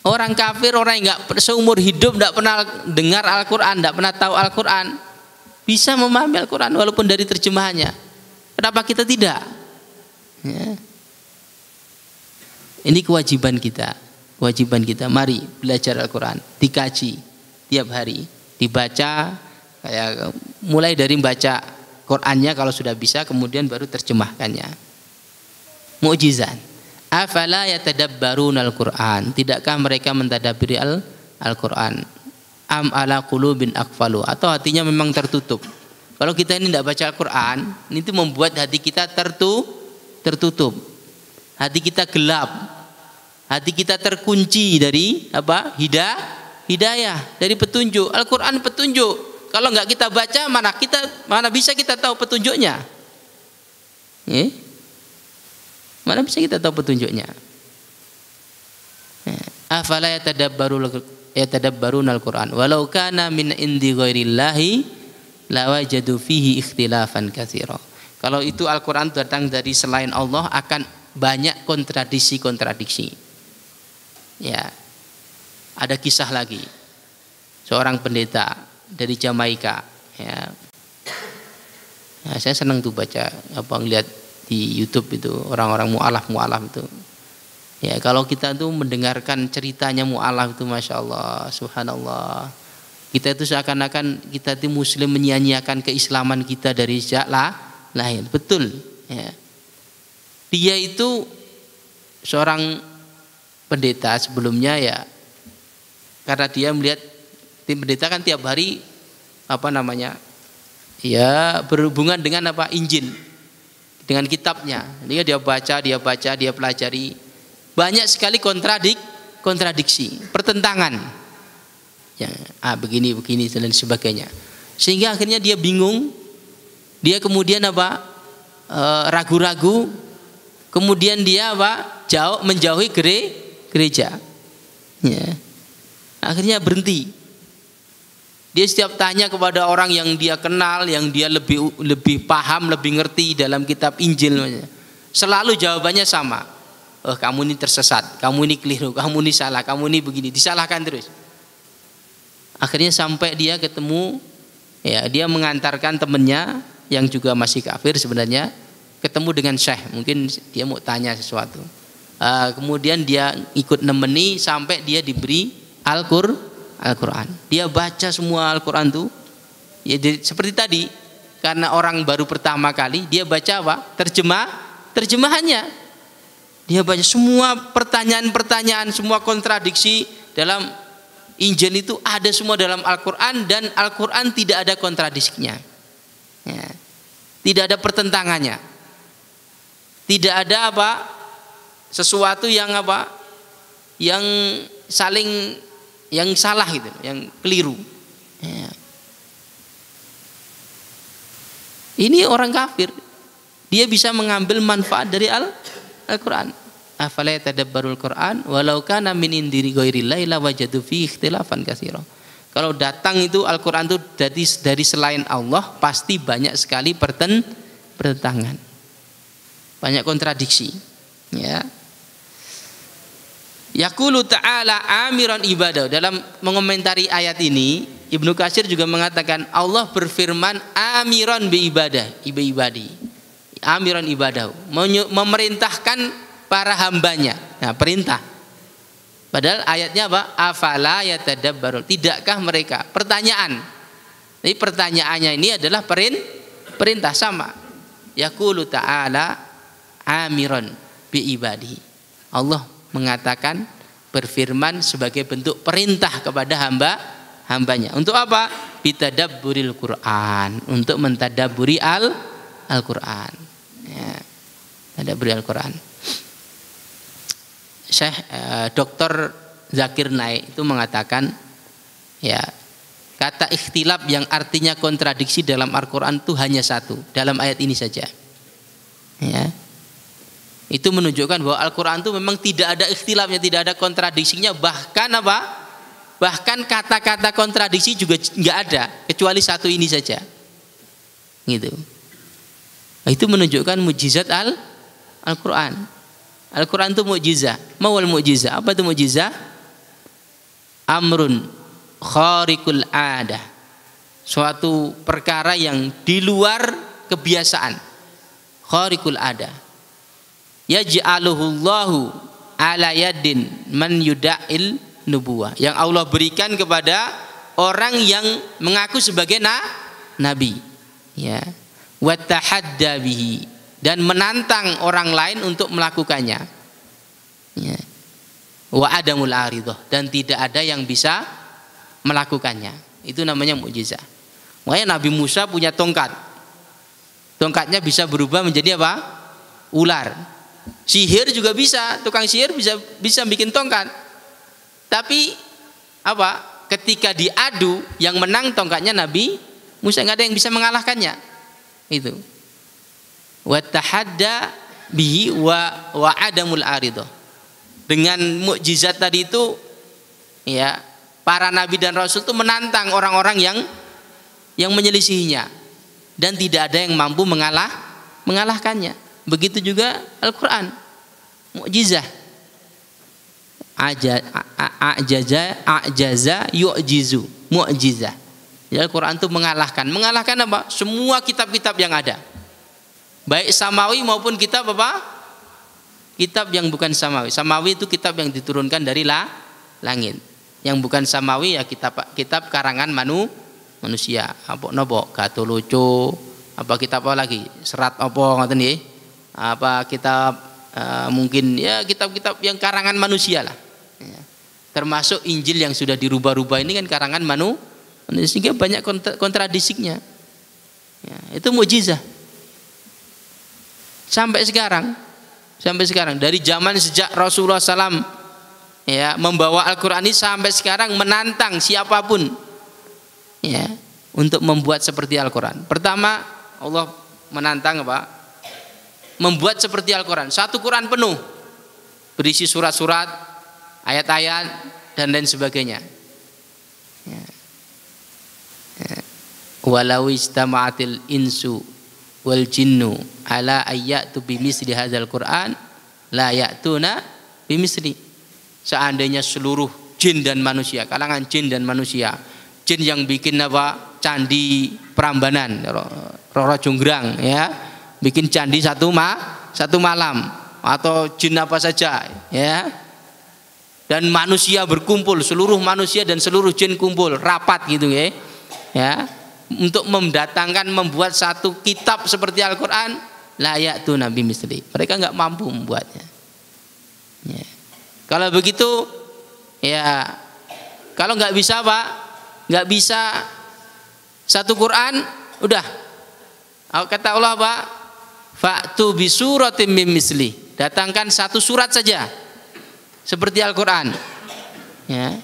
Speaker 1: Orang kafir, orang yang enggak seumur hidup enggak pernah dengar Al-Qur'an, enggak pernah tahu Al-Qur'an, bisa memahami Al-Qur'an walaupun dari terjemahannya. Kenapa kita tidak? Ya. Ini kewajiban kita. Mari belajar Al-Qur'an, dikaji tiap hari, dibaca kayak mulai dari baca Qur'annya kalau sudah bisa, kemudian baru terjemahkannya. Mukjizat. Afala yatadabbaruna al-Qur'an, tidakkah mereka mentadabburi Al-Qur'an? Am ala qulubin aqfalu, atau hatinya memang tertutup. Kalau kita ini tidak baca Al-Qur'an, itu membuat hati kita tertutup. Hati kita gelap. Hati kita terkunci dari apa? Hidayah, dari petunjuk. Al-Qur'an petunjuk. Kalau enggak kita baca, mana bisa kita tahu petunjuknya? Mana bisa kita tahu petunjuknya? Afala yatadabbaruna al-Qur'an walau kana min indi ghairillahi lawajadu fihi ikhtilafan katsira. Kalau itu Al-Qur'an datang dari selain Allah akan banyak kontradiksi. Ya. Ada kisah lagi. Seorang pendeta dari Jamaika, ya. Nah, saya senang tuh baca ngelihat di YouTube itu orang-orang mu'alaf itu. Ya, kalau kita tuh mendengarkan ceritanya mu'alaf itu, masya Allah, subhanallah. Kita itu seakan-akan kita itu muslim menyia-nyiakan keislaman kita dari sejak lahir. Betul. Ya. Dia itu seorang pendeta sebelumnya ya, karena dia melihat tim pendeta kan tiap hari ya berhubungan dengan Injil. Dengan kitabnya, dia baca, dia pelajari, banyak sekali kontradiksi, pertentangan, ya, begini dan sebagainya, sehingga akhirnya dia bingung, dia kemudian ragu-ragu, kemudian dia menjauhi gereja, ya, akhirnya berhenti. Dia setiap tanya kepada orang yang dia kenal, yang dia lebih paham, lebih ngerti dalam kitab Injil, selalu jawabannya sama. Oh, kamu ini tersesat, kamu ini keliru, kamu ini salah, kamu ini begini, disalahkan terus. Akhirnya sampai dia ketemu, ya, dia mengantarkan temannya yang juga masih kafir sebenarnya, ketemu dengan syekh, mungkin dia mau tanya sesuatu. Kemudian dia ikut nemeni sampai dia diberi Al-Qur'an. Dia baca semua Al-Qur'an tuh. Ya, seperti tadi, karena orang baru pertama kali, dia baca terjemahannya. Dia baca semua pertanyaan-pertanyaan, semua kontradiksi dalam Injil itu ada semua dalam Al-Qur'an, dan Al-Qur'an tidak ada kontradiksinya. Ya. Tidak ada pertentangannya. Tidak ada sesuatu yang yang salah gitu, yang keliru. Ya. Ini orang kafir, dia bisa mengambil manfaat dari Al-Qur'an. Afala yatadabbarul Qur'an walau kana min indi ghairillahi lawajadu fihi ikhtilafan katsira. Kalau datang itu Al-Qur'an itu dari selain Allah, pasti banyak sekali pertentangan. Banyak kontradiksi. Ya. Yaqulu ta'ala amiran ibadah. Dalam mengomentari ayat ini, Ibnu Katsir juga mengatakan Allah berfirman amiran bi ibadi. Amiran ibadah, memerintahkan para hambanya. Nah, perintah. Padahal ayatnya apa? Afala yatadabbarun. Tidakkah mereka? Pertanyaan. Jadi pertanyaannya ini adalah perintah sama. Yaqulu ta'ala amiron bi ibadihi. Allah mengatakan, berfirman sebagai bentuk perintah kepada hambanya. Untuk apa? Bitadabburil Quran. Untuk mentadabburi Al-Quran. Ya. Tadabburi Al-Quran. Syekh Dr. Zakir Naik itu mengatakan, ya, kata ikhtilaf yang artinya kontradiksi dalam Al-Quran itu hanya satu, dalam ayat ini saja. Ya. Itu menunjukkan bahwa Al-Quran itu memang tidak ada ikhtilafnya, tidak ada kontradiksinya, bahkan apa? Bahkan kata-kata kontradiksi juga nggak ada, kecuali satu ini saja. Gitu. Itu menunjukkan mukjizat Al-Quran. Al-Quran itu mukjizah. Mawal mukjizah. Apa itu mukjizah? Amrun khariqul adah. Suatu perkara yang di luar kebiasaan. Khariqul adah. Yaj'aluhullahu ala yadin man yuda'il nubuwah. Yang Allah berikan kepada orang yang mengaku sebagai nabi. Ya. Wa tahadda bihi, dan menantang orang lain untuk melakukannya. Ya. Wa adamul aridhah, dan tidak ada yang bisa melakukannya. Itu namanya mukjizat. Makanya Nabi Musa punya tongkat. Tongkatnya bisa berubah menjadi apa? Ular. Sihir juga bisa, tukang sihir bisa bikin tongkat. Tapi apa? Ketika diadu, yang menang tongkatnya Nabi Musa, nggak ada yang bisa mengalahkannya. Itu. Wa tahadda bihi wa adamul aridhah. Dengan mukjizat tadi itu, ya, para nabi dan rasul itu menantang orang-orang yang menyelisihinya, dan tidak ada yang mampu mengalahkannya. Begitu juga Al-Quran, mukjizah. Ajaza yu'jizu, mukjizah. Ya, Al-Quran itu mengalahkan apa? Semua kitab-kitab yang ada, baik samawi maupun kitab apa? Kitab yang bukan samawi. Samawi itu kitab yang diturunkan dari langit. Yang bukan samawi ya kitab karangan manusia. Apa nopo? Gatoloco, apa kitab apa lagi? Serat apa ngoten nggih? Apa kitab mungkin ya kitab-kitab yang karangan manusia lah. Ya. Termasuk Injil yang sudah dirubah-rubah ini kan karangan sehingga banyak kontradisinya. Ya, itu mukjizah. Sampai sekarang dari zaman sejak Rasulullah SAW ya membawa Al-Quran ini sampai sekarang menantang siapapun ya untuk membuat seperti Al-Quran. Pertama Allah menantang apa? Membuat seperti Al-Quran, satu Quran penuh berisi surat-surat, ayat-ayat dan lain sebagainya. Ya. Ya. Walau istama'atil insu wal jinnu ala ayyatu bimisli hadzal Qur'an la ya'tuna bimisli. Seandainya seluruh jin dan manusia, kalangan jin dan manusia, jin yang bikin apa? Candi Prambanan, Roro Jonggrang ya, bikin candi satu malam, atau jin apa saja ya. Dan manusia berkumpul, seluruh manusia dan seluruh jin kumpul rapat gitu ya. Ya. Untuk membuat satu kitab seperti Al-Quran, layak tuh Nabi misli. Mereka nggak mampu membuatnya. Ya. Kalau begitu, ya kalau nggak bisa Pak, nggak bisa satu Quran, udah. Kata Allah Pak, fa'tu bi suratim mim misli. Datangkan satu surat saja, seperti Al-Quran. Ya.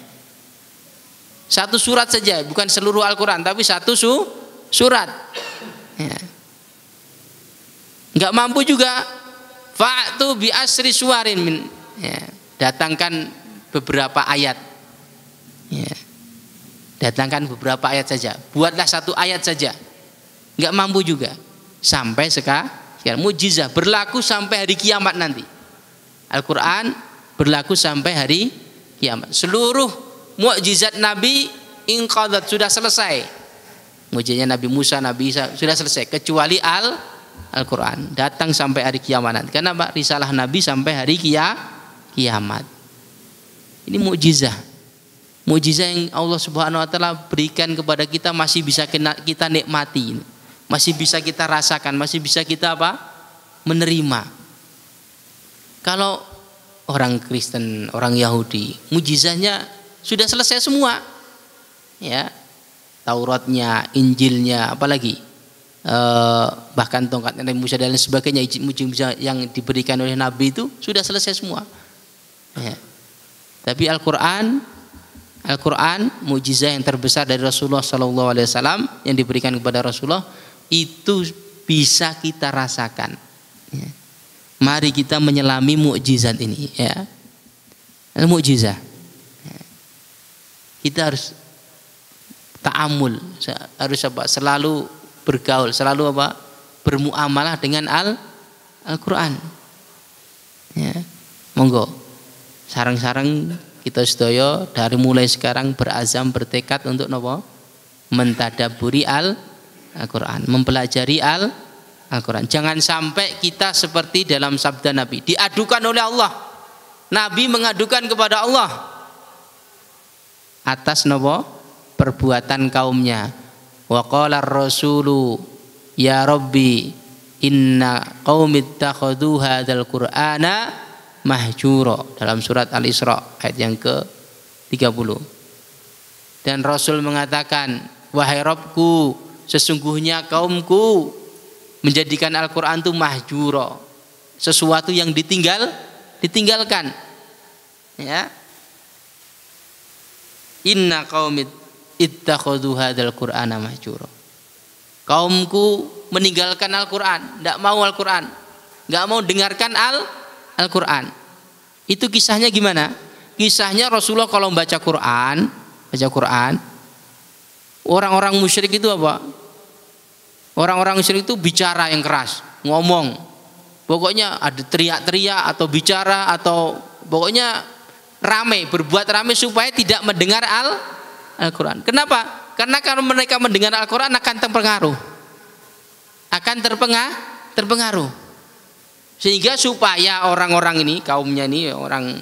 Speaker 1: Satu surat saja, bukan seluruh Al-Quran, tapi satu surat. Ya. Nggak mampu juga, fa'tu bi asri suwarin min. Ya. Datangkan beberapa ayat. Ya. Datangkan beberapa ayat saja. Buatlah satu ayat saja. Nggak mampu juga. Sampai sekarang mukjizah berlaku sampai hari kiamat nanti. Al-Quran berlaku sampai hari kiamat. Seluruh mukjizat Nabi inqadat, sudah selesai. Mukjizatnya Nabi Musa, Nabi Isa sudah selesai, kecuali Al-Quran datang sampai hari kiamat. Kenapa? Risalah Nabi sampai hari kiamat. Ini mukjizat. Mukjizat yang Allah Subhanahu wa taala berikan kepada kita masih bisa kita nikmati. Masih bisa kita rasakan, masih bisa kita apa? Menerima. Kalau orang Kristen, orang Yahudi, mukjizatnya sudah selesai semua. Ya. Tauratnya, Injilnya, apalagi bahkan tongkat Nabi Musa dan lain sebagainya, mukjizat yang diberikan oleh Nabi itu sudah selesai semua. Ya. Tapi Al-Quran mukjizat yang terbesar dari Rasulullah SAW yang diberikan kepada Rasulullah itu bisa kita rasakan. Ya. Mari kita menyelami mukjizat ini. Ya. Mukjizat. Ya. Kita harus ta'amul, harus apa? Selalu bergaul, selalu apa? Bermuamalah dengan Al-Quran. Ya. Monggo. Sarang-sarang kita sedaya dari mulai sekarang berazam bertekad untuk napa? Mentadaburi Al-Quran, mempelajari Al-Quran. Jangan sampai kita seperti dalam sabda Nabi, diadukan oleh Allah. Nabi mengadukan kepada Allah atas napa? Perbuatan kaumnya. Wa qala ar-rasulu ya rabbi inna qaumi ittakhadhu hadzal qur'ana mahjura, dalam surat Al-Isra ayat yang ke-30. Dan Rasul mengatakan, wahai Rabbku, sesungguhnya kaumku menjadikan Al-Quran itu mahjura, sesuatu yang ditinggalkan. Ya. Inna qaumi ittakhadhu hadzal qur'ana mahjura. Kaumku meninggalkan Al-Quran, tidak mau Al-Quran, nggak mau dengarkan Al-Quran. Itu kisahnya gimana? Kisahnya Rasulullah kalau baca Quran, orang-orang musyrik itu apa? Orang-orang musyrik itu bicara yang keras, ngomong. Pokoknya ada teriak-teriak atau bicara atau pokoknya ramai, berbuat ramai supaya tidak mendengar Al-Quran. Kenapa? Karena kalau mereka mendengar Al-Quran akan terpengaruh. Terpengaruh. Sehingga supaya orang-orang ini, kaumnya ini, orang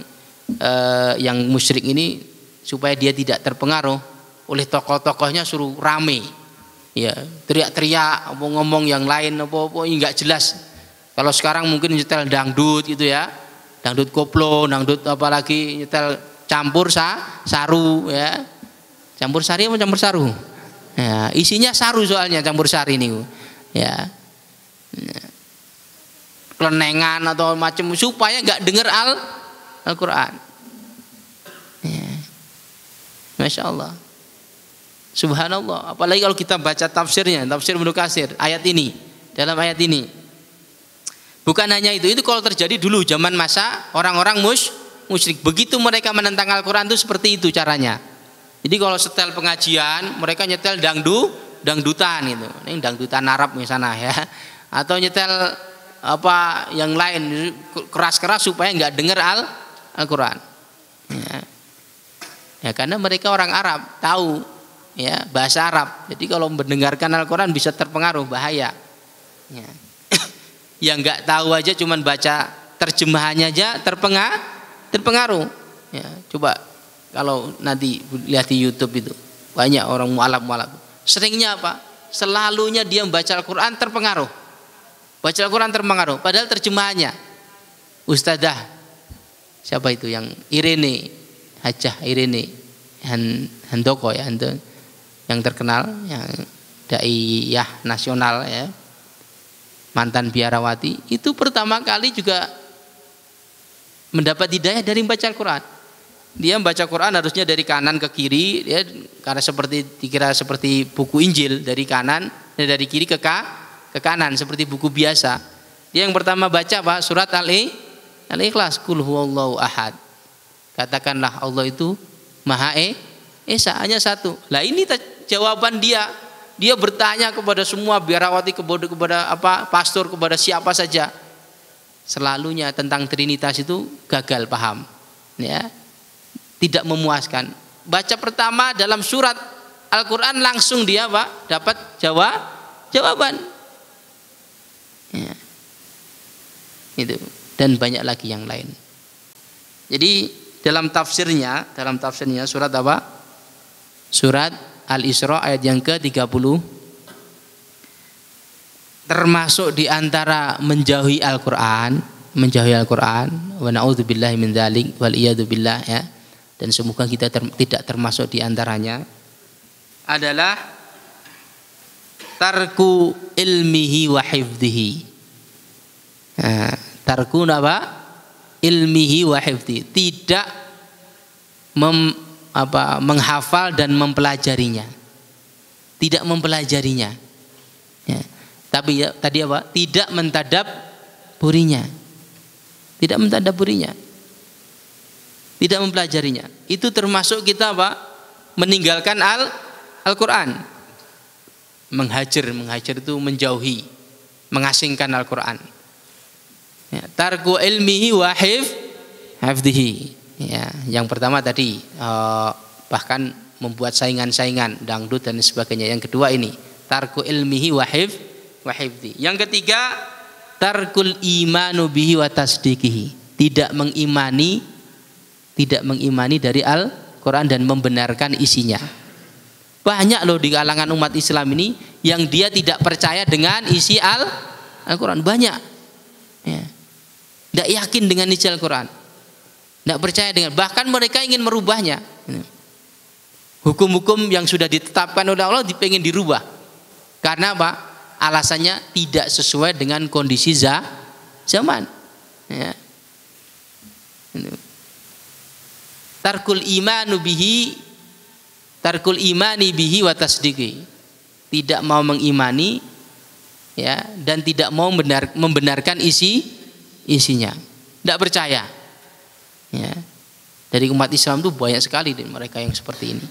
Speaker 1: yang musyrik ini, supaya dia tidak terpengaruh oleh tokoh-tokohnya, suruh rame, ya, teriak-teriak, ngomong yang lain, apa-apa nggak jelas. Kalau sekarang mungkin nyetel dangdut gitu ya, dangdut koplo, dangdut apalagi nyetel campur saru, ya, campur sari apa campur saru? Ya, isinya saru soalnya campur sari ini, ya. Kelenengan atau macam supaya nggak dengar Al-Quran. Ya. Masya Allah, Subhanallah. Apalagi kalau kita baca tafsirnya, tafsir Ibnu Katsir ayat ini, dalam ayat ini. Bukan hanya itu kalau terjadi dulu zaman masa orang-orang musyrik. Begitu mereka menentang Al-Quran itu seperti itu caranya. Jadi kalau setel pengajian, mereka nyetel dangdutan gitu. Ini dangdutan Arab misalnya ya. Atau nyetel apa yang lain keras-keras supaya nggak dengar Al-Quran. Ya, karena mereka orang Arab, tahu ya bahasa Arab. Jadi kalau mendengarkan Al-Quran bisa terpengaruh, bahaya. Ya. Yang nggak tahu aja cuman baca terjemahannya aja terpengaruh. Ya, coba kalau nanti lihat di YouTube itu banyak orang mualaf. Seringnya apa? Selalunya dia membaca Al-Quran terpengaruh. Baca Al-Quran terpengaruh. Padahal terjemahannya Ustadzah siapa itu yang Irene, Hajah Irene Handoko ya, yang terkenal, yang daiyah nasional ya, mantan biarawati, itu pertama kali juga mendapat hidayah dari membaca Al-Quran. Dia membaca Quran harusnya dari kanan ke kiri, ya, karena dikira seperti buku Injil, dari kanan dan dari kiri ke kanan seperti buku biasa. Dia yang pertama baca apa? Surat Al-Ikhlas, Qul huwallahu ahad. Katakanlah Allah itu Maha Esa, hanya satu. Lah ini jawaban dia. Dia bertanya kepada semua biarawati, kepada apa pastor, kepada siapa saja. Selalunya tentang Trinitas itu gagal paham, ya, tidak memuaskan. Baca pertama dalam surat Al-Quran langsung dia Pak dapat jawaban. Ya. Itu dan banyak lagi yang lain. Jadi dalam tafsirnya surat apa? Surat Al-Isra ayat yang ke-30. Termasuk di antara menjauhi Al-Qur'an, wa na'udzubillahi min dzalik wal iyadu billah ya. Dan semoga kita tidak termasuk di antaranya adalah tarku ilmihi wa hifdhihi. Tarku apa? Ilmihi wa hifdhihi. Tidak menghafal dan mempelajarinya. Tidak mempelajarinya. Ya. Tapi ya, tadi apa? Tidak mentadabburinya. Tidak mentadabburinya. Tidak mempelajarinya. Itu termasuk kita apa? Meninggalkan Al-Qur'an. Menghajar itu menjauhi, mengasingkan Al-Qur'an. Ya, tarku ilmihi wa hifdhihi. Ya, yang pertama tadi bahkan membuat saingan-saingan dangdut dan sebagainya. Yang kedua ini tarku ilmihi wa hifdhi. Yang ketiga tarkul imanu bihi wa tasdiqihi. Tidak mengimani dari Al-Qur'an dan membenarkan isinya. Banyak loh di kalangan umat Islam ini yang dia tidak percaya dengan isi Al-Qur'an, banyak. Ya. Tidak yakin dengan isi Al-Qur'an. Tidak percaya dengan, bahkan mereka ingin merubahnya. Hukum-hukum yang sudah ditetapkan oleh Allah pengen dirubah. Karena apa? Alasannya tidak sesuai dengan kondisi zaman. Ya. Tarkul imani bihi wa tasdiqi. Tidak mau mengimani ya, dan tidak mau membenarkan isinya. Tidak percaya. Ya. Dari umat Islam itu banyak sekali mereka yang seperti ini.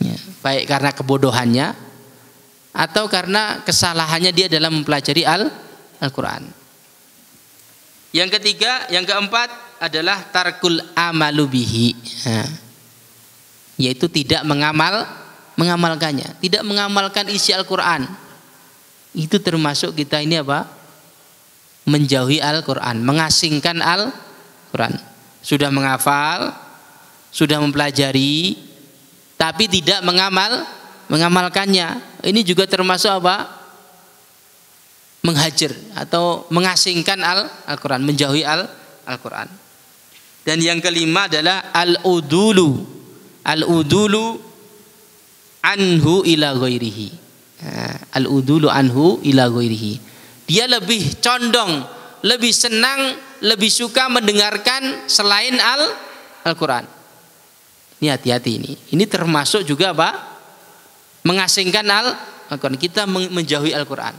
Speaker 1: Ya. Baik karena kebodohannya atau karena kesalahannya dia dalam mempelajari Al-Qur'an. Yang ketiga, yang keempat adalah tarkul amalu bihi. Nah, yaitu tidak mengamalkannya, tidak mengamalkan isi Al-Qur'an. Itu termasuk kita ini apa? Menjauhi Al-Qur'an, mengasingkan Al-Qur'an. Sudah menghafal, sudah mempelajari, tapi tidak mengamalkannya. Ini juga termasuk apa? Menghajar atau mengasingkan Al-Qur'an, menjauhi Al-Qur'an. Dan yang kelima adalah al-udulu anhu ila ghairihi. Al-udulu anhu ila ghairihi. Dia lebih condong, lebih senang, lebih suka mendengarkan selain Al-Qur'an. Ini hati-hati ini. Ini termasuk juga apa? Mengasingkan Al-Qur'an. Kita menjauhi Al-Qur'an.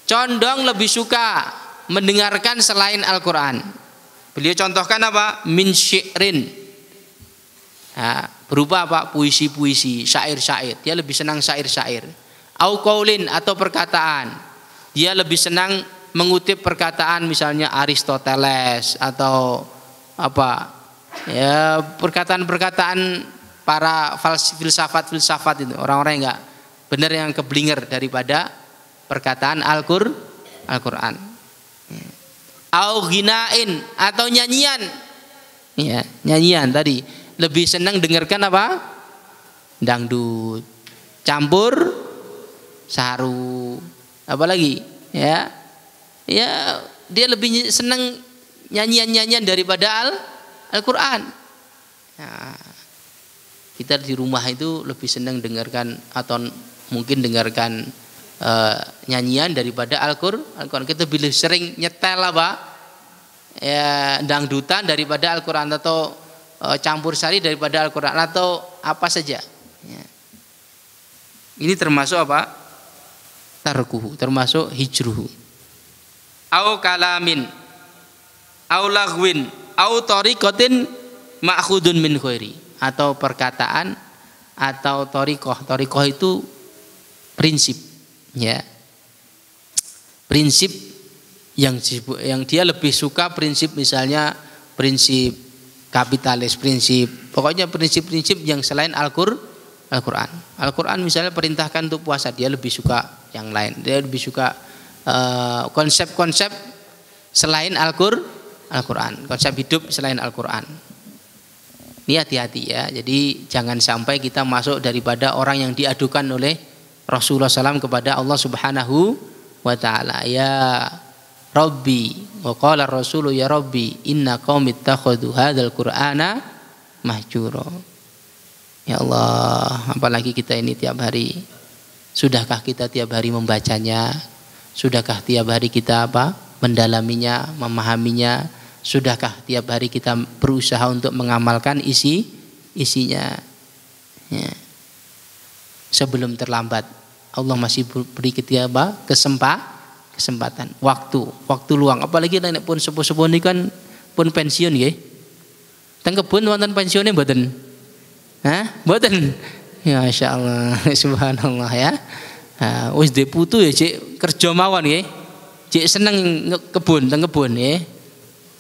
Speaker 1: Condong lebih suka mendengarkan selain Al-Qur'an. Beliau contohkan apa? Min syi'rin. Nah, berupa apa? Puisi-puisi, syair-syair. Dia lebih senang syair-syair. Au qaulin atau perkataan. Dia lebih senang mengutip perkataan misalnya Aristoteles atau apa? Ya, perkataan-perkataan para filsafat itu, orang-orang yang enggak benar, yang keblinger daripada perkataan Al-Qur'an. Au ghinain atau nyanyian. Ya, nyanyian tadi. Lebih senang dengarkan apa? Dangdut. Campur saru. Apa lagi? Ya. Ya, dia lebih senang nyanyian-nyanyian daripada Al-Qur'an. Nah, kita di rumah itu lebih senang dengarkan atau mungkin dengarkan nyanyian daripada Al-Qur'an. Kita lebih sering nyetel apa? Ya, dangdutan daripada Al-Qur'an, atau campur sari daripada Al-Qur'an, atau apa saja. Ya. Ini termasuk apa? Tarkuhu, termasuk hijruhu. Au kalamin, au lagwin, au tariqatin ma'khudun min khairi, atau perkataan atau tariqah. Tariqah itu prinsip, ya. Prinsip yang dia lebih suka prinsip, misalnya prinsip kapitalis, pokoknya prinsip-prinsip yang selain Al-Qur'an. Al-Qur'an misalnya perintahkan untuk puasa, dia lebih suka yang lain. Dia lebih suka konsep-konsep selain Al-Qur'an, konsep hidup selain Al-Qur'an. Ini hati-hati ya. Jadi jangan sampai kita masuk daripada orang yang diadukan oleh Rasulullah SAW kepada Allah Subhanahu wa ta'ala. Ya Rabbi, wa qala Rasulu ya Rabbi, inna qaumi ittakhadhu hadzal Qur'ana mahjura. Ya Allah, apalagi kita ini tiap hari. Sudahkah kita tiap hari membacanya? Sudahkah tiap hari kita mendalaminya, memahaminya? Sudahkah tiap hari kita berusaha untuk mengamalkan isinya? Ya. Sebelum terlambat, Allah masih beri kita kesempatan, waktu luang. Apalagi nek pun sepuh-sepuh ini kan pun pensiun nggih. Teng kebun wonten pensiune mboten? Hah? Mboten. Ya masyaallah, subhanallah ya. Wis dhe putu ya cek kerja mawon nggih. Cek seneng kebun teng kebun nggih.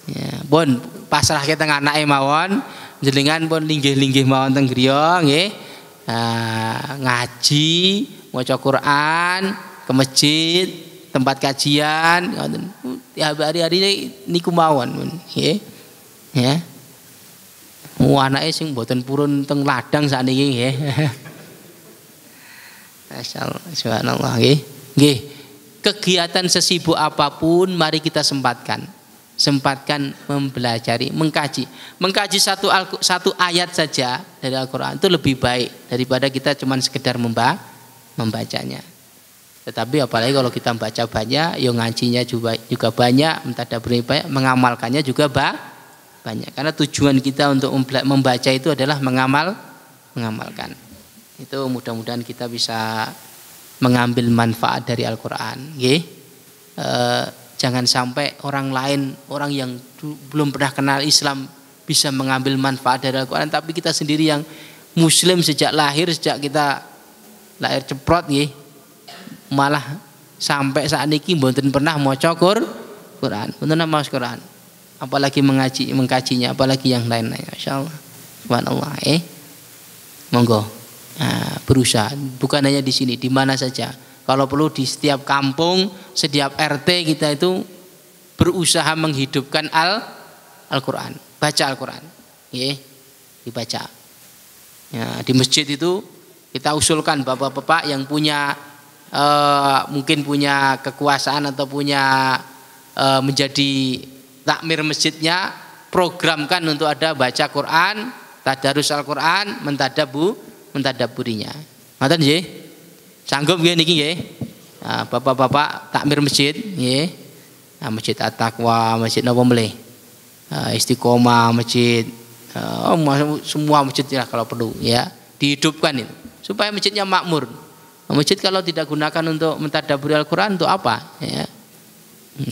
Speaker 1: Ya, pun pasrahke teng anake mawon, jenengan pun linggih-linggih mawon teng griya nggih. Ngaji, maca Quran, ke masjid, tempat kajian, tiap hari-hari niku mawon nggih. Ya. Anake sing mboten purun teng ladang sakniki nggih. Masyaallah, subhanallah nggih. Nggih. Kegiatan sesibuk apapun mari kita sempatkan mempelajari, mengkaji satu ayat saja dari Al-Quran itu lebih baik daripada kita cuma sekedar membacanya. Tetapi apalagi kalau kita membaca banyak, yo ngajinya juga banyak, mentadabburi banyak, mengamalkannya juga banyak. Karena tujuan kita untuk membaca itu adalah mengamalkan. Itu mudah-mudahan kita bisa mengambil manfaat dari Al-Quran. Jangan sampai orang lain, orang yang belum pernah kenal Islam bisa mengambil manfaat dari Al-Quran, tapi kita sendiri yang Muslim sejak kita lahir ceprot nggih, malah sampai saat ini mboten pernah maca Quran, mboten maca Quran, apalagi mengkajinya, apalagi yang lain-lain. Masyaallah, subhanallah. Monggo berusaha, bukan hanya di sini, di mana saja. Kalau perlu di setiap kampung, setiap RT kita itu berusaha menghidupkan Al-Quran, baca Al-Quran, dibaca. Ya, di masjid itu kita usulkan bapak-bapak yang punya mungkin punya kekuasaan atau punya menjadi takmir masjidnya, programkan untuk ada baca Quran, tadarus Al-Quran, mentadabburinya. Ngoten nggih? Sanggup nggih niki nggih? Nah, bapak-bapak takmir masjid nggih. Nah, Masjid At-Taqwa, masjid napa melih? Istiqomah, masjid semua masjid ya kalau perlu ya, dihidupkan itu supaya masjidnya makmur. Masjid kalau tidak gunakan untuk mentadabburi Al-Quran untuk apa? Ya.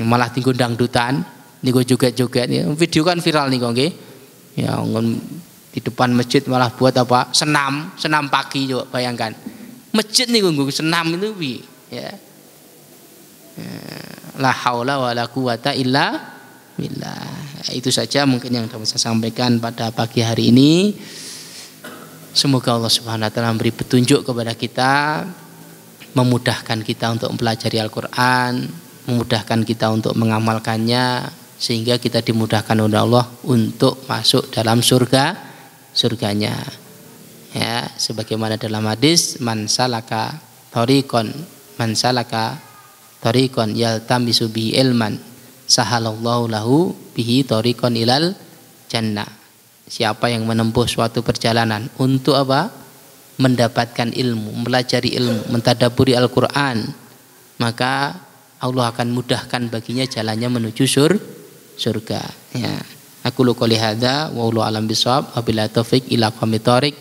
Speaker 1: Malah tinggal dangdutan, niku joget-joget ya. Video kan viral niku nggih. Ya, di depan masjid malah buat apa? Senam pagi coba bayangkan. Masjid nih gue senam itu ya. La haula wala quwata illa billah. Itu saja mungkin yang dapat saya sampaikan pada pagi hari ini. Semoga Allah Subhanahu wa taala memberi petunjuk kepada kita, memudahkan kita untuk mempelajari Al-Qur'an, memudahkan kita untuk mengamalkannya, sehingga kita dimudahkan oleh Allah untuk masuk dalam surganya. Ya, sebagaimana dalam hadis man salaka tariqan yaltamisu bihi ilman sahalallahu lahu bihi tariqan ilal jannah. Siapa yang menempuh suatu perjalanan untuk apa? Mendapatkan ilmu, mempelajari ilmu, mentadabburi Al-Qur'an, maka Allah akan mudahkan baginya jalannya menuju surga. Ya. Aku qouli hadza wa wallahu alam bisawab wa billahi taufik ila qomit thoriq.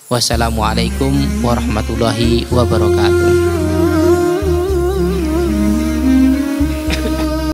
Speaker 1: Wassalamualaikum warahmatullahi wabarakatuh.